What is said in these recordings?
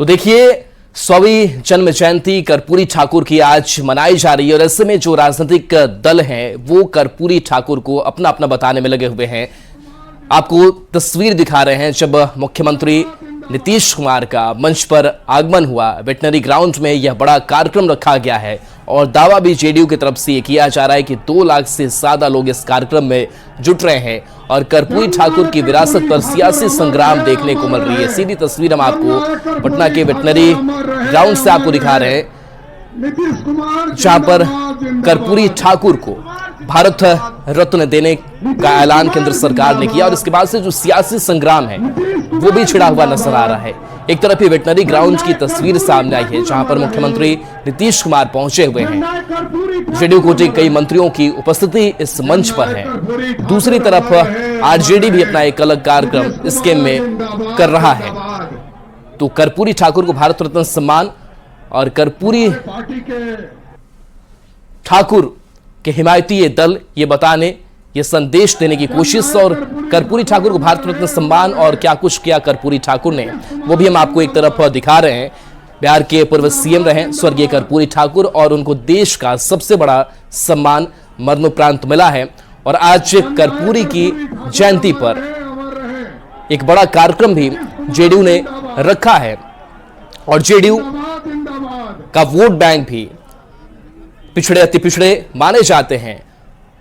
तो देखिए 100वीं जन्म जयंती कर्पूरी ठाकुर की आज मनाई जा रही है और ऐसे में जो राजनीतिक दल हैं वो कर्पूरी ठाकुर को अपना अपना बताने में लगे हुए हैं। आपको तस्वीर दिखा रहे हैं जब मुख्यमंत्री नीतीश कुमार का मंच पर आगमन हुआ। वेटनरी ग्राउंड में यह बड़ा कार्यक्रम रखा गया है और दावा भी जेडीयू की तरफ से यह किया जा रहा है कि 2 लाख से ज्यादा लोग इस कार्यक्रम में जुट रहे हैं और कर्पूरी ठाकुर की विरासत पर सियासी संग्राम देखने को मिल रही है। सीधी तस्वीर हम आपको पटना के वेटनरी ग्राउंड से आपको दिखा रहे हैं, जहां पर कर्पूरी ठाकुर को भारत रत्न देने का ऐलान केंद्र सरकार ने किया और इसके बाद से जो सियासी संग्राम है वो भी छिड़ा हुआ नजर आ रहा है। एक तरफ ही वेटनरी ग्राउंड की तस्वीर सामने आई है जहां पर मुख्यमंत्री नीतीश कुमार पहुंचे हुए हैं। जेडीयू कोटे कई मंत्रियों की उपस्थिति इस मंच पर है। दूसरी तरफ आरजेडी भी अपना एक अलग कार्यक्रम इस गेम में कर रहा है। तो कर्पूरी ठाकुर को भारत रत्न सम्मान और कर्पूरी ठाकुर के हिमायती ये दल ये बताने, ये संदेश देने की कोशिश और कर्पूरी ठाकुर को भारत रत्न सम्मान और क्या कुछ किया कर्पूरी ठाकुर ने वो भी हम आपको एक तरफ दिखा रहे हैं। बिहार के पूर्व सीएम रहे स्वर्गीय कर्पूरी ठाकुर और उनको देश का सबसे बड़ा सम्मान मरणोपरांत मिला है और आज कर्पूरी की जयंती पर एक बड़ा कार्यक्रम भी जेडीयू ने रखा है और जेडीयू का वोट बैंक भी पिछड़े अति पिछड़े माने जाते हैं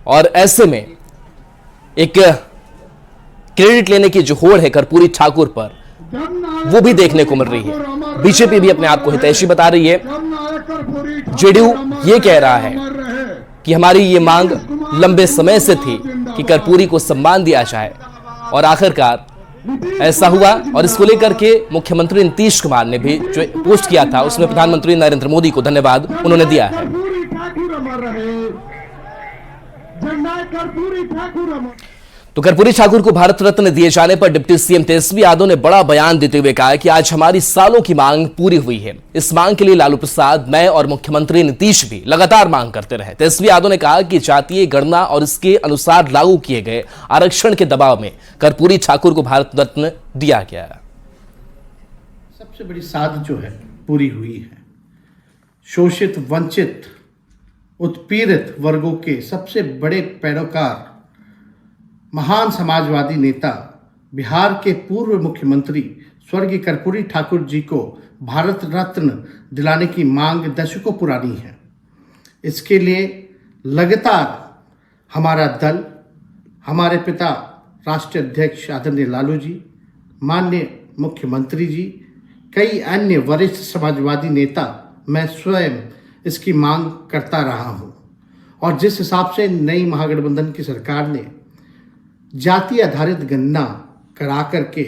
और ऐसे में एक क्रेडिट लेने की जो होड़ है कर्पूरी ठाकुर पर वो भी देखने को मिल रही है। बीजेपी भी अपने आप को हितैषी बता रही है। जेडीयू ये कह रहा है कि हमारी ये मांग लंबे समय से थी कि कर्पूरी को सम्मान दिया जाए और आखिरकार ऐसा हुआ और इसको लेकर के मुख्यमंत्री नीतीश कुमार ने भी जो पोस्ट किया था उसमें प्रधानमंत्री नरेंद्र मोदी को धन्यवाद उन्होंने दिया है। तो कर्पूरी ठाकुर को भारत रत्न दिए जाने पर डिप्टी सीएम तेजस्वी यादव ने बड़ा बयान देते हुए कहा कि आज हमारी सालों की मांग पूरी हुई है। इस मांग के लिए लालू प्रसाद, मैं और मुख्यमंत्री नीतीश भी लगातार मांग करते रहे। तेजस्वी यादव ने कहा कि जातीय गणना और इसके अनुसार लागू किए गए आरक्षण के दबाव में कर्पूरी ठाकुर को भारत रत्न दिया गया। सबसे बड़ी साध जो है पूरी हुई है। शोषित, वंचित, उत्पीड़ित वर्गों के सबसे बड़े पैरोकार, महान समाजवादी नेता, बिहार के पूर्व मुख्यमंत्री स्वर्गीय कर्पूरी ठाकुर जी को भारत रत्न दिलाने की मांग दशकों पुरानी है। इसके लिए लगातार हमारा दल, हमारे पिता राष्ट्रीय अध्यक्ष आदरणीय लालू जी, माननीय मुख्यमंत्री जी, कई अन्य वरिष्ठ समाजवादी नेता, मैं स्वयं इसकी मांग करता रहा हूं और जिस हिसाब से नई महागठबंधन की सरकार ने जाति आधारित गणना करा करके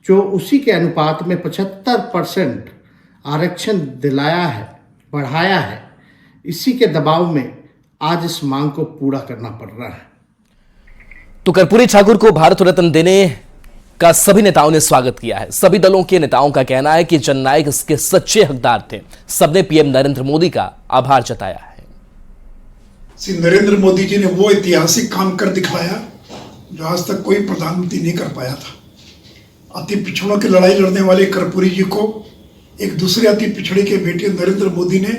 जो उसी के अनुपात में 75% आरक्षण दिलाया है, बढ़ाया है, इसी के दबाव में आज इस मांग को पूरा करना पड़ रहा है। तो कर्पूरी ठाकुर को भारत रत्न देने का सभी नेताओं ने स्वागत किया है। सभी दलों के नेताओं का कहना है कि जननायक इसके सच्चे हकदार थे। सबने पीएम नरेंद्र मोदी का आभार जताया है। श्री नरेंद्र मोदी जी ने वो ऐतिहासिक काम कर दिखाया जो आज तक कोई प्रधानमंत्री नहीं कर पाया था। अति पिछड़ों की लड़ाई लड़ने वाले कर्पूरी जी को एक दूसरे अति पिछड़े के बेटे नरेंद्र मोदी ने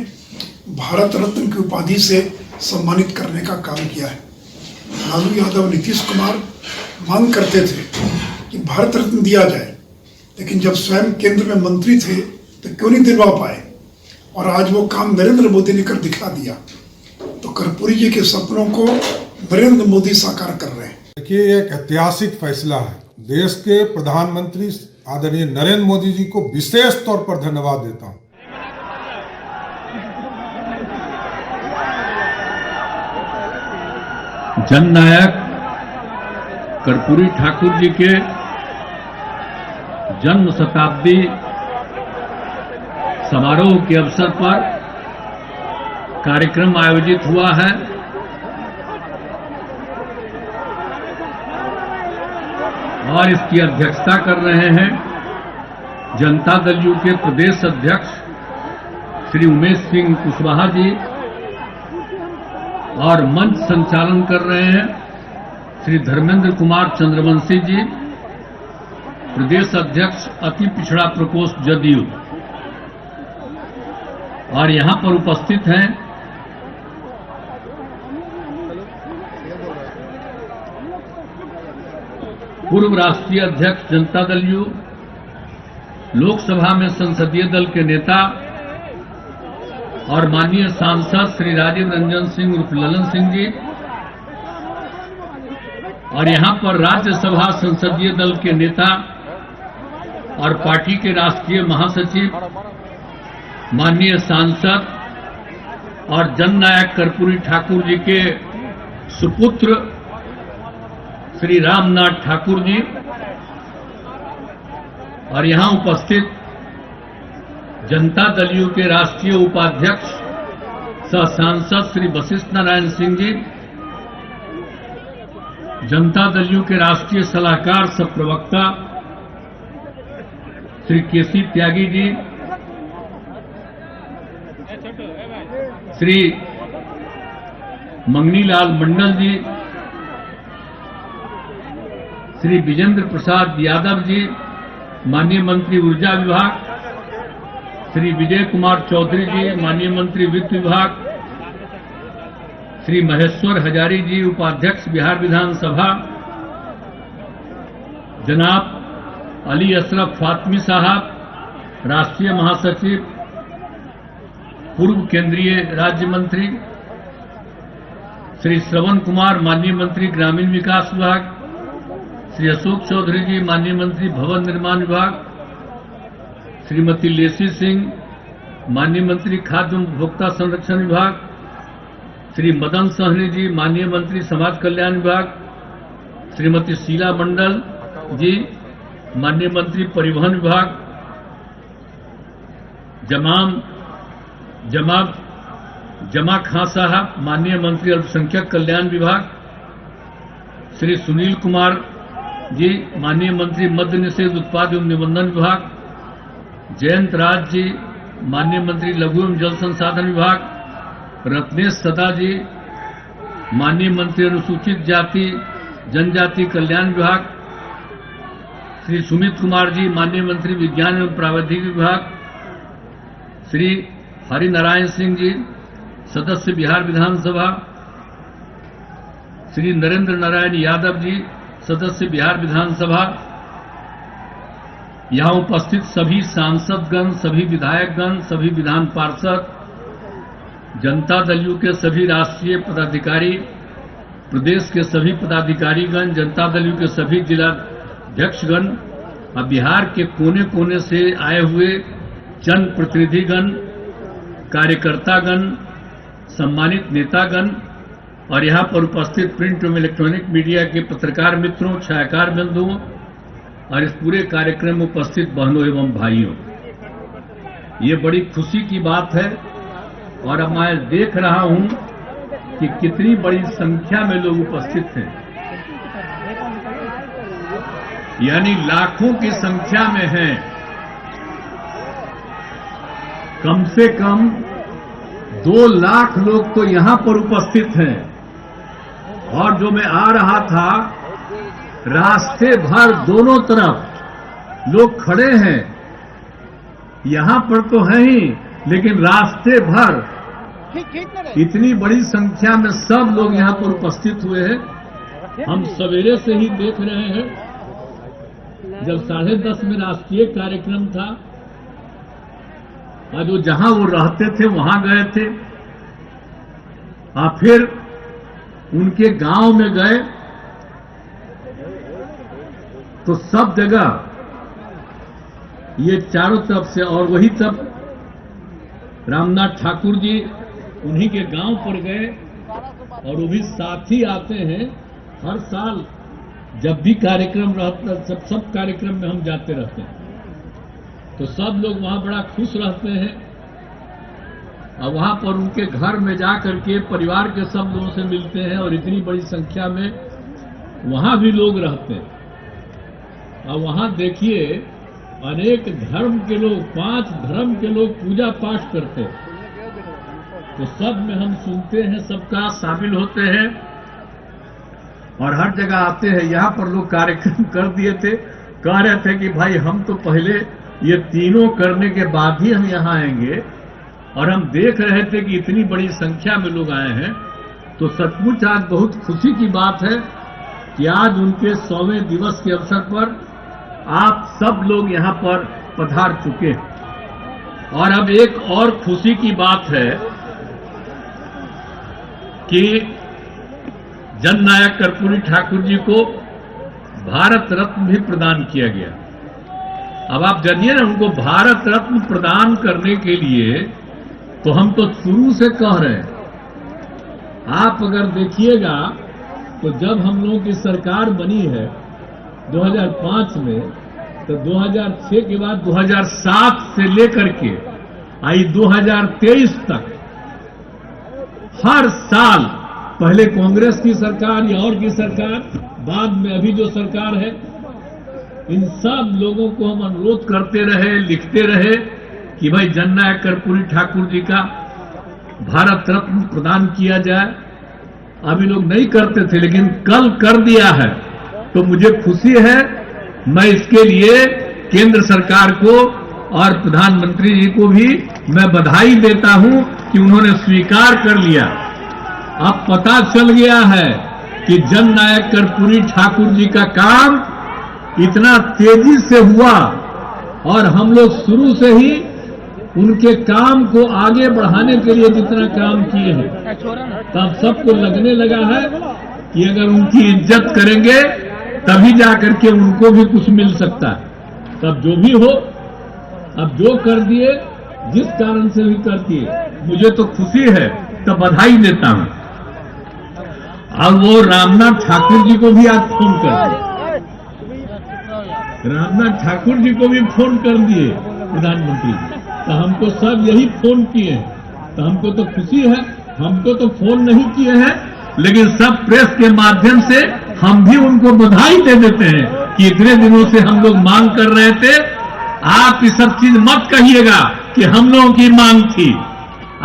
भारत रत्न की उपाधि से सम्मानित करने का काम किया है। लालू यादव, नीतीश कुमार मांग करते थे कि भारत रत्न दिया जाए, लेकिन जब स्वयं केंद्र में मंत्री थे तो क्यों नहीं दिलवा पाए और आज वो काम नरेंद्र मोदी ने कर दिखा दिया। तो कर्पूरी जी के सपनों को नरेंद्र मोदी साकार कर रहे हैं। देखिए, एक ऐतिहासिक फैसला है। देश के प्रधानमंत्री आदरणीय नरेंद्र मोदी जी को विशेष तौर पर धन्यवाद देता हूं। जननायक कर्पूरी ठाकुर जी के जन्म शताब्दी समारोह के अवसर पर कार्यक्रम आयोजित हुआ है। और इसकी अध्यक्षता कर रहे हैं जनता दल यू के प्रदेश अध्यक्ष श्री उमेश सिंह कुशवाहा जी और मंच संचालन कर रहे हैं श्री धर्मेंद्र कुमार चंद्रवंशी जी प्रदेश अध्यक्ष अति पिछड़ा प्रकोष्ठ जदयू, और यहां पर उपस्थित हैं पूर्व राष्ट्रीय अध्यक्ष जनता दल यू, लोकसभा में संसदीय दल के नेता और माननीय सांसद श्री राजीव रंजन सिंह उर्फ ललन सिंह जी, और यहां पर राज्यसभा संसदीय दल के नेता और पार्टी के राष्ट्रीय महासचिव माननीय सांसद और जननायक कर्पूरी ठाकुर जी के सुपुत्र श्री रामनाथ ठाकुर जी, और यहां उपस्थित जनता दल यू के राष्ट्रीय उपाध्यक्ष सह सांसद श्री वशिष्ठ नारायण सिंह जी, जनता दल यू के राष्ट्रीय सलाहकार सह प्रवक्ता श्री केसी त्यागी जी, श्री मंगनीलाल मंडल जी, श्री विजेंद्र प्रसाद यादव जी, माननीय मंत्री ऊर्जा विभाग, श्री विजय कुमार चौधरी जी, माननीय मंत्री वित्त विभाग, श्री महेश्वर हजारी जी, उपाध्यक्ष बिहार विधानसभा, जनाब अली अशरफ फातमी साहब, राष्ट्रीय महासचिव, पूर्व केंद्रीय राज्य मंत्री, श्री श्रवण कुमार, माननीय मंत्री ग्रामीण विकास विभाग, श्री अशोक चौधरी जी, माननीय मंत्री भवन निर्माण विभाग, श्रीमती लेसी सिंह, माननीय मंत्री खाद्य एवं उपभोक्ता संरक्षण विभाग, श्री मदन सहनी जी, माननीय मंत्री समाज कल्याण विभाग, श्रीमती शीला मंडल जी, माननीय मंत्री परिवहन विभाग, जमा खां साहब, माननीय मंत्री अल्पसंख्यक कल्याण विभाग, श्री सुनील कुमार जी, माननीय मंत्री मद्य निषेध उत्पाद एवं निबंधन विभाग, जयंत राज जी, माननीय मंत्री लघु एवं जल संसाधन विभाग, रत्नेश सदा जी, माननीय मंत्री अनुसूचित जाति जनजाति कल्याण विभाग, श्री सुमित कुमार जी, माननीय मंत्री विज्ञान एवं प्रावैधिक विभाग, श्री हरिनारायण सिंह जी, सदस्य बिहार विधानसभा, श्री नरेंद्र नारायण यादव जी, सदस्य बिहार विधानसभा, यहां उपस्थित सभी सांसदगण, सभी विधायकगण, सभी विधान पार्षद, जनता दल यू के सभी राष्ट्रीय पदाधिकारी, प्रदेश के सभी पदाधिकारीगण, जनता दल यू के सभी जिलाध्यक्षगण और बिहार के कोने कोने से आए हुए जनप्रतिनिधिगण, कार्यकर्तागण, सम्मानित नेतागण और यहां पर उपस्थित प्रिंट एवं इलेक्ट्रॉनिक मीडिया के पत्रकार मित्रों, छायाकार बंधुओं और इस पूरे कार्यक्रम में उपस्थित बहनों एवं भाइयों, ये बड़ी खुशी की बात है। और अब मैं देख रहा हूं कि कितनी बड़ी संख्या में लोग उपस्थित हैं, यानी लाखों की संख्या में हैं। कम से कम 2 लाख लोग तो यहां पर उपस्थित हैं। और जो मैं आ रहा था, रास्ते भर दोनों तरफ लोग खड़े हैं, यहां पर तो हैं ही, लेकिन रास्ते भर इतनी बड़ी संख्या में सब लोग यहां पर उपस्थित हुए हैं। हम सवेरे से ही देख रहे हैं, जब 10:30 में राष्ट्रीय कार्यक्रम था, और जो जहां वो रहते थे वहां गए थे, और फिर उनके गांव में गए तो सब जगह ये चारों तरफ से, और वही तब रामनाथ ठाकुर जी उन्हीं के गांव पर गए, और वो भी साथ ही आते हैं हर साल। जब भी कार्यक्रम रहता, सब कार्यक्रम में हम जाते रहते हैं, तो सब लोग वहां बड़ा खुश रहते हैं। और वहां पर उनके घर में जाकर के परिवार के सब लोगों से मिलते हैं, और इतनी बड़ी संख्या में वहां भी लोग रहते हैं। और वहां देखिए, अनेक धर्म के लोग, 5 धर्म के लोग पूजा पाठ करते हैं, तो सब में हम सुनते हैं, सबका शामिल होते हैं और हर जगह आते हैं। यहां पर लोग कार्यक्रम कर दिए थे, कह रहे थे कि भाई हम तो पहले ये तीनों करने के बाद ही हम यहाँ आएंगे, और हम देख रहे थे कि इतनी बड़ी संख्या में लोग आए हैं, तो सचमुच आज बहुत खुशी की बात है कि आज उनके 100वें दिवस के अवसर पर आप सब लोग यहाँ पर पधार चुके हैं। और अब एक और खुशी की बात है कि जननायक कर्पूरी ठाकुर जी को भारत रत्न भी प्रदान किया गया। अब आप जानिए ना, उनको भारत रत्न प्रदान करने के लिए तो हम तो शुरू से कह रहे हैं। आप अगर देखिएगा तो जब हम लोगों की सरकार बनी है 2005 में, तो 2006 के बाद 2007 से लेकर के आई 2023 तक हर साल, पहले कांग्रेस की सरकार या और की सरकार, बाद में अभी जो सरकार है, इन सब लोगों को हम अनुरोध करते रहे, लिखते रहे कि भाई जननायक कर्पूरी ठाकुर जी का भारत रत्न प्रदान किया जाए। अभी लोग नहीं करते थे, लेकिन कल कर दिया है, तो मुझे खुशी है। मैं इसके लिए केंद्र सरकार को और प्रधानमंत्री जी को भी मैं बधाई देता हूं कि उन्होंने स्वीकार कर लिया। अब पता चल गया है कि जननायक कर्पूरी ठाकुर जी का काम इतना तेजी से हुआ, और हम लोग शुरू से ही उनके काम को आगे बढ़ाने के लिए जितना काम किए हैं, तब सबको लगने लगा है कि अगर उनकी इज्जत करेंगे तभी जाकर के उनको भी कुछ मिल सकता है। तब जो भी हो, अब जो कर दिए, जिस कारण से भी कर दिए, मुझे तो खुशी है, तो बधाई देता हूं। अब वो रामनाथ ठाकुर जी को भी आज फोन कर दिए, रामनाथ ठाकुर जी को भी फोन कर दिए प्रधानमंत्री जी, तो हमको सब यही फोन किए हैं। तो हमको तो खुशी है, हमको तो फोन नहीं किए हैं, लेकिन सब प्रेस के माध्यम से हम भी उनको बधाई दे देते हैं कि इतने दिनों से हम लोग मांग कर रहे थे। आप ये सब चीज मत कहिएगा कि हम लोगों की मांग थी,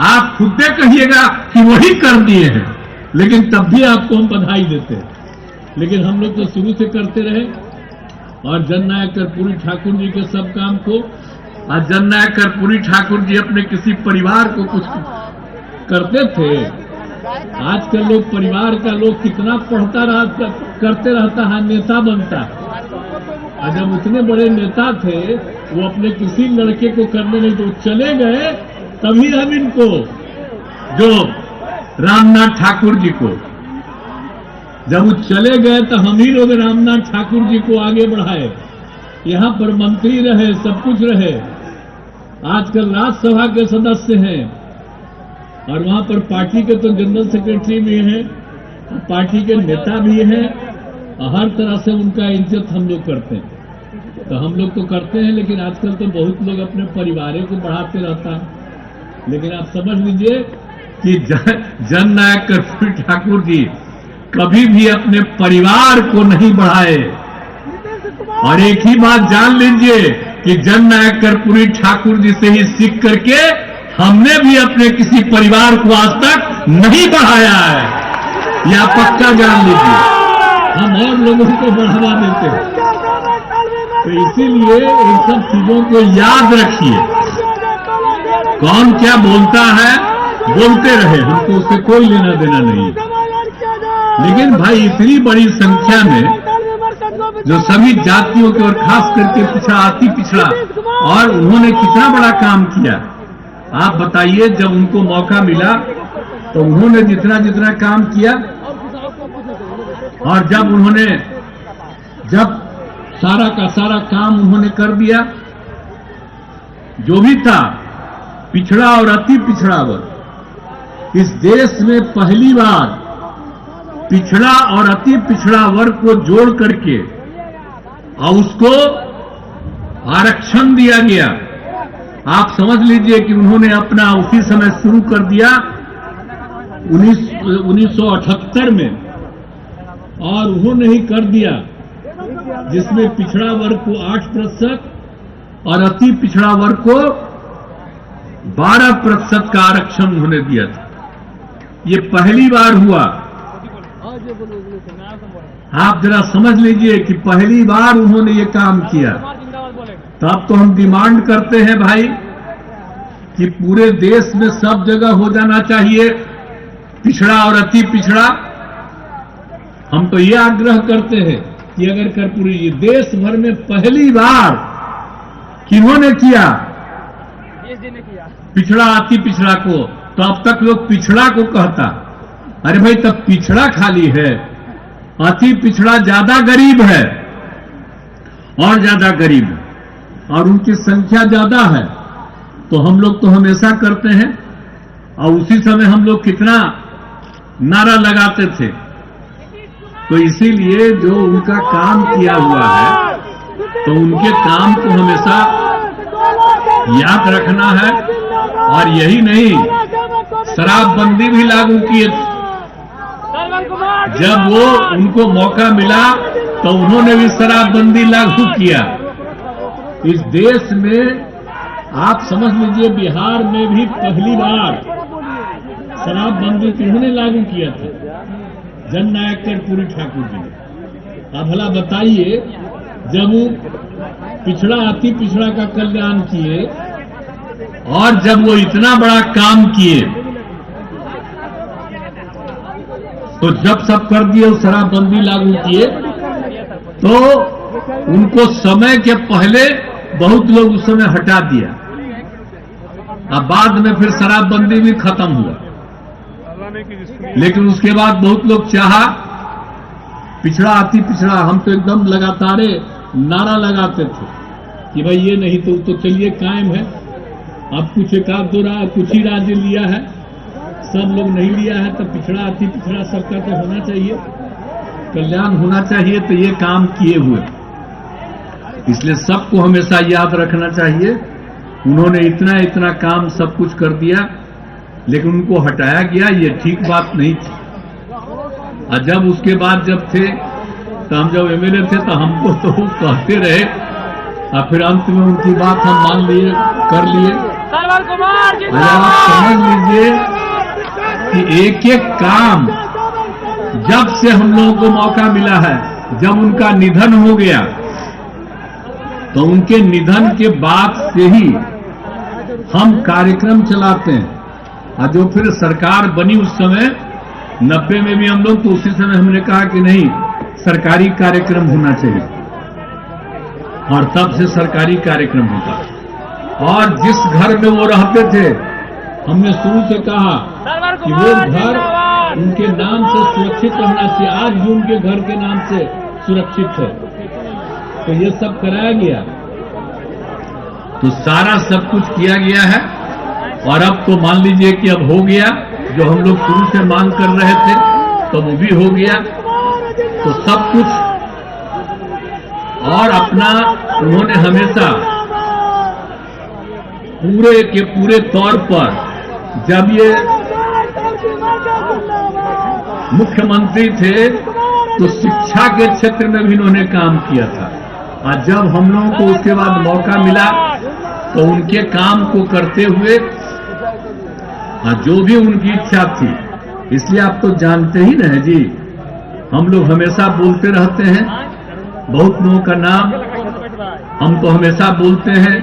आप खुद से कहिएगा कि वही कर दिए हैं, लेकिन तब भी आपको हम बधाई देते हैं। लेकिन हम लोग तो शुरू से करते रहे, और जननायक कर्पूरी ठाकुर जी के सब काम को, आज जननायक कर्पूरी ठाकुर जी अपने किसी परिवार को कुछ करते थे। आजकल लोग परिवार का लोग कितना पढ़ता रहा, करते रहता है, नेता बनता है। और जब उतने बड़े नेता थे, वो अपने किसी लड़के को करने नहीं, तो चले गए, तभी हम इनको, जो रामनाथ ठाकुर जी को, जब वो चले गए तो हम ही लोग रामनाथ ठाकुर जी को आगे बढ़ाए। यहां पर मंत्री रहे, सब कुछ रहे, आजकल राज्यसभा के सदस्य हैं, और वहां पर पार्टी के तो जनरल सेक्रेटरी भी हैं, पार्टी के नेता भी हैं, और हर तरह से उनका इज्जत हम लोग करते हैं। तो हम लोग तो करते हैं, लेकिन आजकल तो बहुत लोग अपने परिवार को बढ़ाते रहता है। लेकिन आप समझ लीजिए कि जननायक कर्पूरी ठाकुर जी कभी भी अपने परिवार को नहीं बढ़ाए। और एक ही बात जान लीजिए कि जननायक कर्पूरी ठाकुर जी से ही सीख करके हमने भी अपने किसी परिवार को आज तक नहीं बढ़ाया है, या पक्का जान लीजिए। हम और लोगों को बढ़ावा देते हैं। तो इसीलिए इन सब चीजों को याद रखिए। कौन क्या बोलता है, बोलते रहे, हमको उससे कोई लेना देना नहीं। लेकिन भाई इतनी बड़ी संख्या में जो सभी जातियों के, और खास करके पिछड़ा, अति पिछड़ा, और उन्होंने कितना बड़ा काम किया। आप बताइए, जब उनको मौका मिला तो उन्होंने जितना जितना काम किया, और जब सारा का सारा काम उन्होंने कर दिया, जो भी था पिछड़ा और अति पिछड़ा वर्ग, इस देश में पहली बार पिछड़ा और अति पिछड़ा वर्ग को जोड़ करके और उसको आरक्षण दिया गया। आप समझ लीजिए कि उन्होंने अपना उसी समय शुरू कर दिया 1978 में, और उन्होंने ही कर दिया, जिसमें पिछड़ा वर्ग को 8% और अति पिछड़ा वर्ग को 12% का आरक्षण उन्होंने दिया था। ये पहली बार हुआ। आप जरा समझ लीजिए कि पहली बार उन्होंने ये काम किया। तब तो हम डिमांड करते हैं भाई कि पूरे देश में सब जगह हो जाना चाहिए पिछड़ा और अति पिछड़ा। हम तो ये आग्रह करते हैं कि अगर कर्पूरी जी देश भर में पहली बार किन्होंने किया पिछड़ा अति पिछड़ा को, तो अब तक लोग पिछड़ा को कहता। अरे भाई तब पिछड़ा खाली है, अति पिछड़ा ज्यादा गरीब है और ज्यादा गरीब है और उनकी संख्या ज्यादा है। तो हम लोग तो हमेशा करते हैं और उसी समय हम लोग कितना नारा लगाते थे। तो इसीलिए जो उनका काम किया हुआ है तो उनके काम को हमेशा याद रखना है। और यही नहीं, शराबबंदी भी लागू किए। जब वो उनको मौका मिला तो उन्होंने भी शराबबंदी लागू किया। इस देश में आप समझ लीजिए बिहार में भी पहली बार शराबबंदी किन्होंने लागू किया था? जननायक कर्पूरी ठाकुर जी ने। अब भला बताइए, जब वो पिछड़ा अति पिछड़ा का कल्याण किए और जब वो इतना बड़ा काम किए तो जब सब कर दिए शराबबंदी लागू किए तो उनको समय के पहले बहुत लोग उस समय हटा दिया। अब बाद में फिर शराबबंदी भी खत्म हुआ, लेकिन उसके बाद बहुत लोग चाहा पिछड़ा अति पिछड़ा। हम तो एकदम लगातार नारा लगाते थे कि भाई ये नहीं तो चलिए कायम है। अब कुछ एक आध दो कुछ ही राज्य लिया है, सब लोग नहीं लिया है। तो पिछड़ा अति पिछड़ा सबका तो होना चाहिए, कल्याण होना चाहिए। तो ये काम किए हुए, इसलिए सबको हमेशा याद रखना चाहिए। उन्होंने इतना इतना काम सब कुछ कर दिया, लेकिन उनको हटाया गया, ये ठीक बात नहीं थी। और जब उसके बाद जब थे तो हम जब एमएलए थे तो हमको तो कहते रहे और फिर अंत में उनकी बात हम मान लिए, कर लिए। आप समझ लीजिए कि एक एक काम जब से हम लोगों को मौका मिला है, जब उनका निधन हो गया तो उनके निधन के बाद से ही हम कार्यक्रम चलाते हैं। और जो फिर सरकार बनी उस समय 90 में भी हम लोग, तो उसी समय हमने कहा कि नहीं, सरकारी कार्यक्रम होना चाहिए और तब से सरकारी कार्यक्रम होता। और जिस घर में वो रहते थे हमने शुरू से कहा कि वो घर उनके नाम से सुरक्षित रहना चाहिए। आज भी उनके घर के नाम से सुरक्षित है। तो ये सब कराया गया, तो सारा सब कुछ किया गया है। और अब तो मान लीजिए कि अब हो गया जो हम लोग शुरू से मांग कर रहे थे, तो वो भी हो गया। तो सब कुछ, और अपना उन्होंने हमेशा पूरे के पूरे तौर पर, जब ये मुख्यमंत्री थे तो शिक्षा के क्षेत्र में भी इन्होंने काम किया था। और जब हम लोगों को उसके बाद मौका मिला तो उनके काम को करते हुए जो भी उनकी इच्छा थी, इसलिए आप तो जानते ही ना जी, हम लोग हमेशा बोलते रहते हैं बहुत लोगों का नाम। हम तो हमेशा बोलते हैं,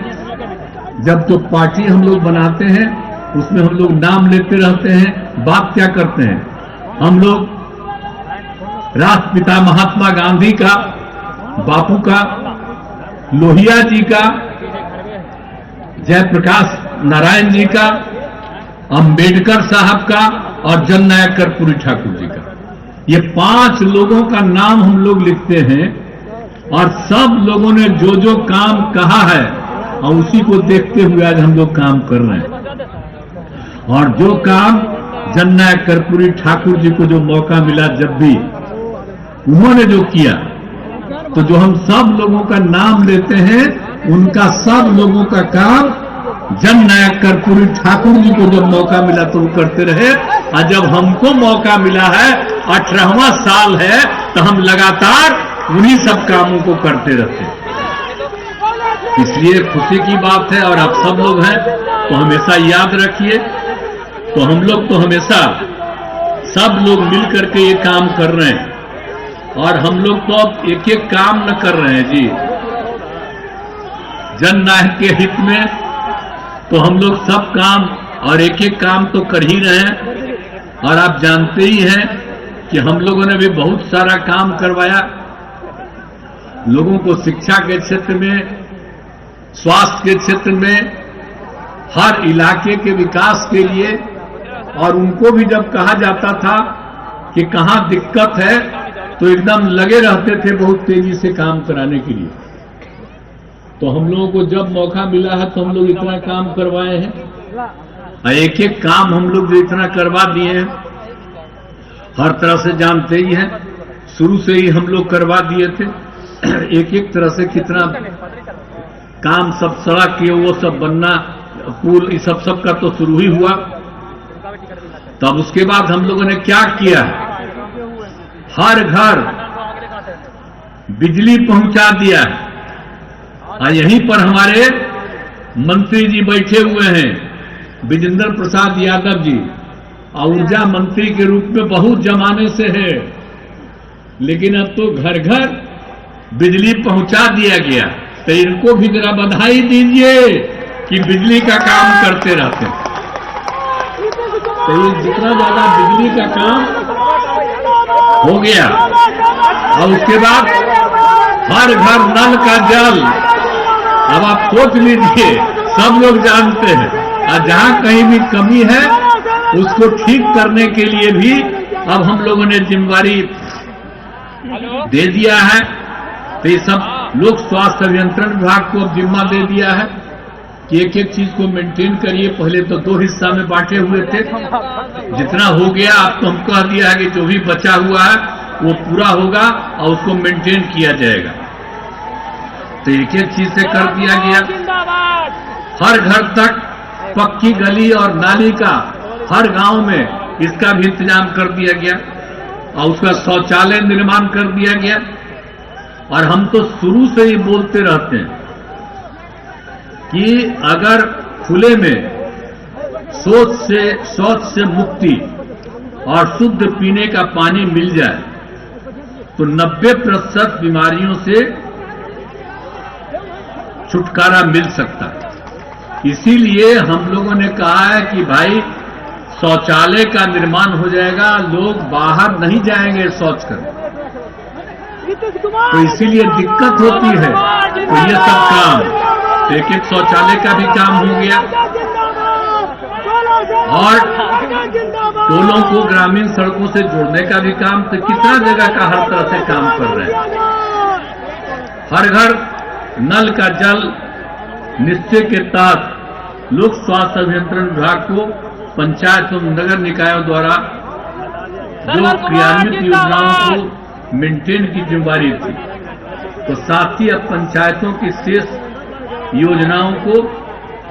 जब तो पार्टी हम लोग बनाते हैं उसमें हम लोग नाम लेते रहते हैं। बात क्या करते हैं हम लोग? राष्ट्रपिता महात्मा गांधी का, बापू का, लोहिया जी का, जयप्रकाश नारायण जी का, अंबेडकर साहब का और जननायक कर्पूरी ठाकुर जी का, ये 5 लोगों का नाम हम लोग लिखते हैं। और सब लोगों ने जो जो काम कहा है और उसी को देखते हुए आज हम लोग काम कर रहे हैं। और जो काम जननायक कर्पूरी ठाकुर जी को जो मौका मिला, जब भी उन्होंने जो किया, तो जो हम सब लोगों का नाम लेते हैं, उनका सब लोगों का काम जननायक कर्पूरी ठाकुर जी को जब मौका मिला तो वो करते रहे। और जब हमको मौका मिला है, 18वां साल है, तो हम लगातार उन्हीं सब कामों को करते रहते। इसलिए खुशी की बात है। और आप सब लोग हैं तो हमेशा याद रखिए, तो हम लोग तो हमेशा सब लोग मिल करके ये काम कर रहे हैं। और हम लोग तो अब एक एक काम न कर रहे हैं जी, जननायक के हित में तो हम लोग सब काम और एक एक काम तो कर ही रहे हैं। और आप जानते ही हैं कि हम लोगों ने भी बहुत सारा काम करवाया, लोगों को शिक्षा के क्षेत्र में, स्वास्थ्य के क्षेत्र में, हर इलाके के विकास के लिए। और उनको भी जब कहा जाता था कि कहां दिक्कत है तो एकदम लगे रहते थे बहुत तेजी से काम कराने के लिए। तो हम लोगों को जब मौका मिला है तो हम लोग इतना काम करवाए हैं, एक एक काम हम लोग जो इतना करवा दिए हैं, हर तरह से जानते ही हैं, शुरू से ही हम लोग करवा दिए थे। एक एक तरह से कितना काम, सब सड़क के वो सब बनना, पुल, इस सब का तो शुरू ही हुआ। तब उसके बाद हम लोगों ने क्या किया, हर घर बिजली पहुंचा दिया है। और यहीं पर हमारे मंत्री जी बैठे हुए हैं, विजेंद्र प्रसाद यादव जी, और ऊर्जा मंत्री के रूप में बहुत जमाने से है, लेकिन अब तो घर घर बिजली पहुंचा दिया गया। तो इनको भी जरा बधाई दीजिए कि बिजली का काम करते रहते हैं। तो ये जितना ज्यादा बिजली का काम हो गया, और उसके बाद हर घर नल का जल, अब आप सोच लीजिए, सब लोग जानते हैं, और जहां कहीं भी कमी है उसको ठीक करने के लिए भी अब हम लोगों ने जिम्मेवारी दे दिया है। तो ये सब लोक स्वास्थ्य अभियंत्रण विभाग को अब जिम्मा दे दिया है कि एक एक चीज को मेंटेन करिए। पहले तो 2 हिस्सा में बांटे हुए थे, जितना हो गया अब तो हम कह दिया है कि जो भी बचा हुआ है वो पूरा होगा और उसको मेंटेन किया जाएगा। तो एक एक चीज से कर दिया गया। हर घर तक पक्की गली और नाली का हर गांव में इसका भी इंतजाम कर दिया गया, और उसका शौचालय निर्माण कर दिया गया। और हम तो शुरू से ही बोलते रहते हैं कि अगर खुले में शौच से मुक्ति और शुद्ध पीने का पानी मिल जाए तो 90% बीमारियों से छुटकारा मिल सकता है। इसीलिए हम लोगों ने कहा है कि भाई शौचालय का निर्माण हो जाएगा, लोग बाहर नहीं जाएंगे शौच करने, तो इसीलिए दिक्कत होती है। तो ये सब काम, एक एक शौचालय का भी काम हो गया, और टोलों को ग्रामीण सड़कों से जोड़ने का भी काम, तो कितना जगह का हर तरह से काम कर रहे हैं। हर घर नल का जल निश्चय के तहत लोक स्वास्थ्य अभियंत्रण विभाग को पंचायत एवं नगर निकायों द्वारा जो क्रियान्वित योजनाओं को मेंटेन की जिम्मेदारी थी, तो साथ ही अब पंचायतों की शेष योजनाओं को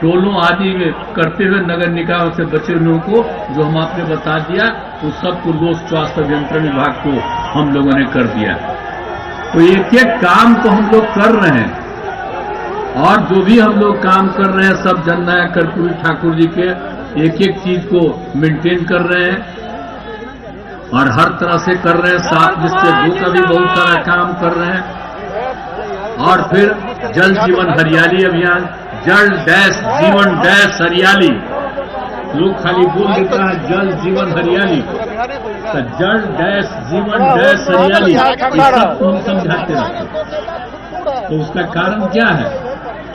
टोलों आदि में करते हुए नगर निकायों से बचे लोगों को, जो हम आपने बता दिया, उस सबको लोक स्वास्थ्य अभियंत्रण विभाग को हम लोगों ने कर दिया। तो एक एक काम तो हम लोग कर रहे हैं, और जो भी हम लोग काम कर रहे हैं सब जननायक कर्पूरी ठाकुर जी के एक एक चीज को मेंटेन कर रहे हैं, और हर तरह से कर रहे हैं। साथ जिससे दो का भी बहुत सारा काम कर रहे हैं। और फिर जल जीवन हरियाली अभियान, जल डैश जीवन डैश हरियाली, लोग खाली बोल देता है जल जीवन हरियाली, तो जल डैश जीवन डैश हरियाली, ये सब हम समझाते रहते। तो उसका कारण क्या है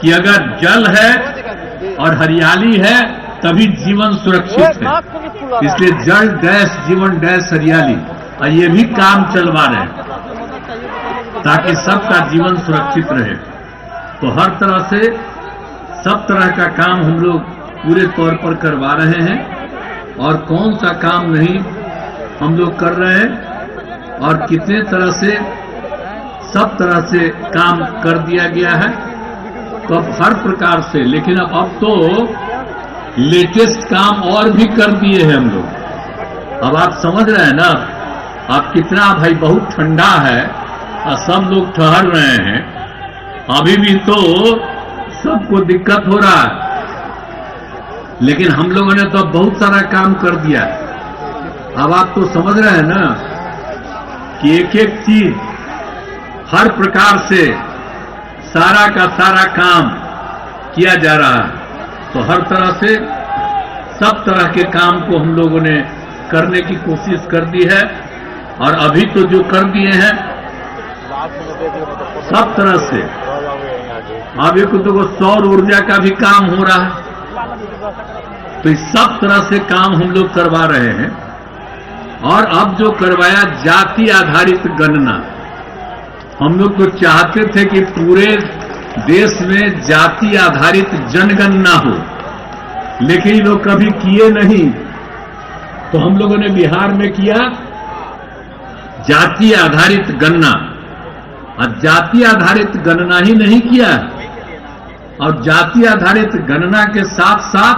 कि अगर जल है और हरियाली है तभी जीवन सुरक्षित है, इसलिए जल डैश जीवन डैश हरियाली, और ये भी काम चलवा रहे हैं ताकि सबका जीवन सुरक्षित रहे। तो हर तरह से सब तरह का काम हम लोग पूरे तौर पर करवा रहे हैं, और कौन सा काम नहीं हम लोग कर रहे हैं, और कितने तरह से सब तरह से काम कर दिया गया है। तो अब हर प्रकार से, लेकिन अब तो लेटेस्ट काम और भी कर दिए हैं हम लोग। अब आप समझ रहे हैं ना, आप कितना, भाई बहुत ठंडा है और सब लोग ठहर रहे हैं, अभी भी तो सबको दिक्कत हो रहा है, लेकिन हम लोगों ने तो बहुत सारा काम कर दिया। अब आप तो समझ रहे हैं ना कि एक एक चीज हर प्रकार से सारा का सारा काम किया जा रहा है। तो हर तरह से सब तरह के काम को हम लोगों ने करने की कोशिश कर दी है, और अभी तो जो कर दिए हैं सब तरह से। अभी को तो सौर ऊर्जा का भी काम हो रहा है, तो इस सब तरह से काम हम लोग करवा रहे हैं। और अब जो करवाया जाति आधारित गणना, हम लोग तो चाहते थे कि पूरे देश में जाति आधारित जनगणना हो, लेकिन ये लोग कभी किए नहीं। तो हम लोगों ने बिहार में किया जाति आधारित गणना, और जाति आधारित गणना ही नहीं किया, और जाति आधारित गणना के साथ साथ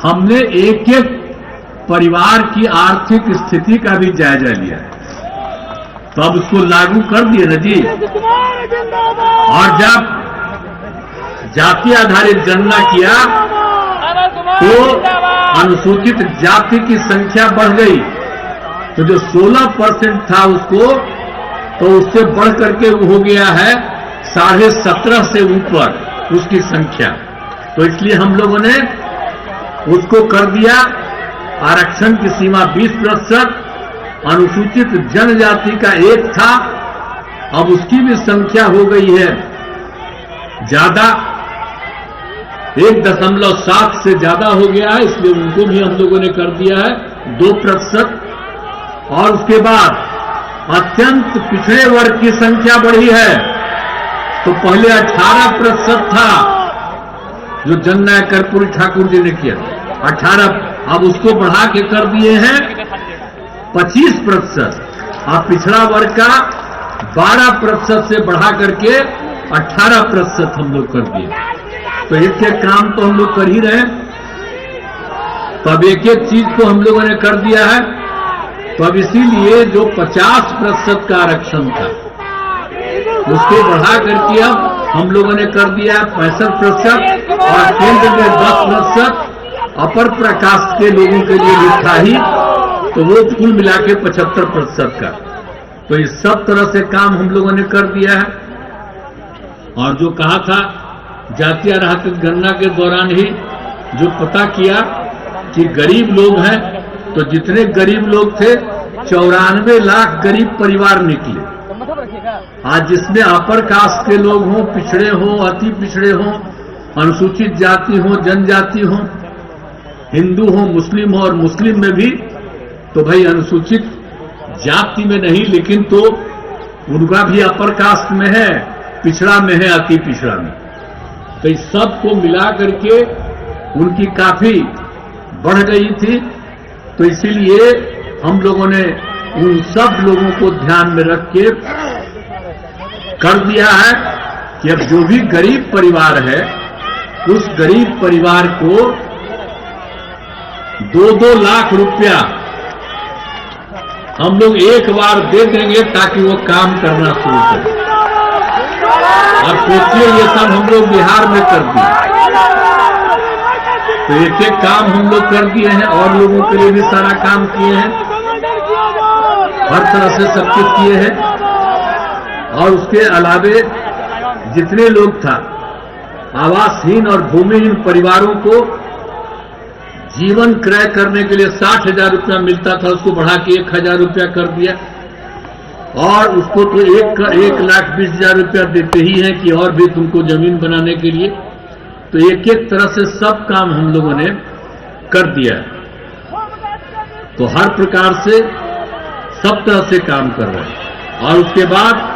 हमने एक एक परिवार की आर्थिक स्थिति का भी जायजा लिया है। तो अब उसको लागू कर दिए ना जी। और जब जाति आधारित गणना किया तो अनुसूचित जाति की संख्या बढ़ गई, तो जो 16% था उसको, तो उससे बढ़ करके हो गया है 17.5 से ऊपर उसकी संख्या। तो इसलिए हम लोगों ने उसको कर दिया आरक्षण की सीमा 20%। अनुसूचित जनजाति का 1 था, अब उसकी भी संख्या हो गई है ज्यादा, 1.7 से ज्यादा हो गया है, इसलिए उनको भी हम लोगों ने कर दिया है 2%। और उसके बाद अत्यंत पिछड़े वर्ग की संख्या बढ़ी है। तो पहले 18% था जो जननायक कर्पूरी ठाकुर जी ने किया, 18, अब उसको बढ़ा के कर दिए हैं 25%। अब पिछड़ा वर्ग का 12% से बढ़ा करके 18% हम लोग कर दिए। तो एक एक काम तो हम लोग कर ही रहे हैं। तो अब एक एक चीज को हम लोगों ने कर दिया है। तो अब इसीलिए जो 50% का आरक्षण था उसको बढ़ा करके अब हम लोगों ने कर दिया 65%, और केंद्र में 10% अपर प्रकास्ट के लोगों के लिए लिखा ही, तो वो कुल मिला के 75% का। तो इस सब तरह से काम हम लोगों ने कर दिया है। और जो कहा था जाति आधारित गणना के दौरान ही जो पता किया कि गरीब लोग हैं, तो जितने गरीब लोग थे 94 लाख गरीब परिवार निकले। आज जिसमें अपर कास्ट के लोग हों, पिछड़े हों, अति पिछड़े हों, अनुसूचित जाति हो, जनजाति हो, हिंदू हो, मुस्लिम हो, और मुस्लिम में भी तो भाई अनुसूचित जाति में नहीं, लेकिन तो उनका भी अपर कास्ट में है, पिछड़ा में है, अति पिछड़ा में। तो इस सब को मिला करके उनकी काफी बढ़ गई थी। तो इसीलिए हम लोगों ने उन सब लोगों को ध्यान में रख के कर दिया है कि अब जो भी गरीब परिवार है उस गरीब परिवार को 2-2 लाख रुपया हम लोग एक बार दे देंगे ताकि वो काम करना शुरू करें। अब सोचिए ये सब हम लोग बिहार में कर दिए। तो एक एक काम हम लोग कर दिए हैं, और लोगों के लिए भी सारा काम किए हैं, हर तरह से सब कुछ किए हैं। और उसके अलावे जितने लोग था आवासहीन और भूमिहीन परिवारों को जीवन क्रय करने के लिए 60,000 रुपया मिलता था, उसको बढ़ा के 1,000 रुपया कर दिया। और उसको तो 1,20,000 रुपया देते ही हैं कि और भी तुमको जमीन बनाने के लिए। तो एक एक तरह से सब काम हम लोगों ने कर दिया। तो हर प्रकार से सब तरह से काम कर रहे हैं। और उसके बाद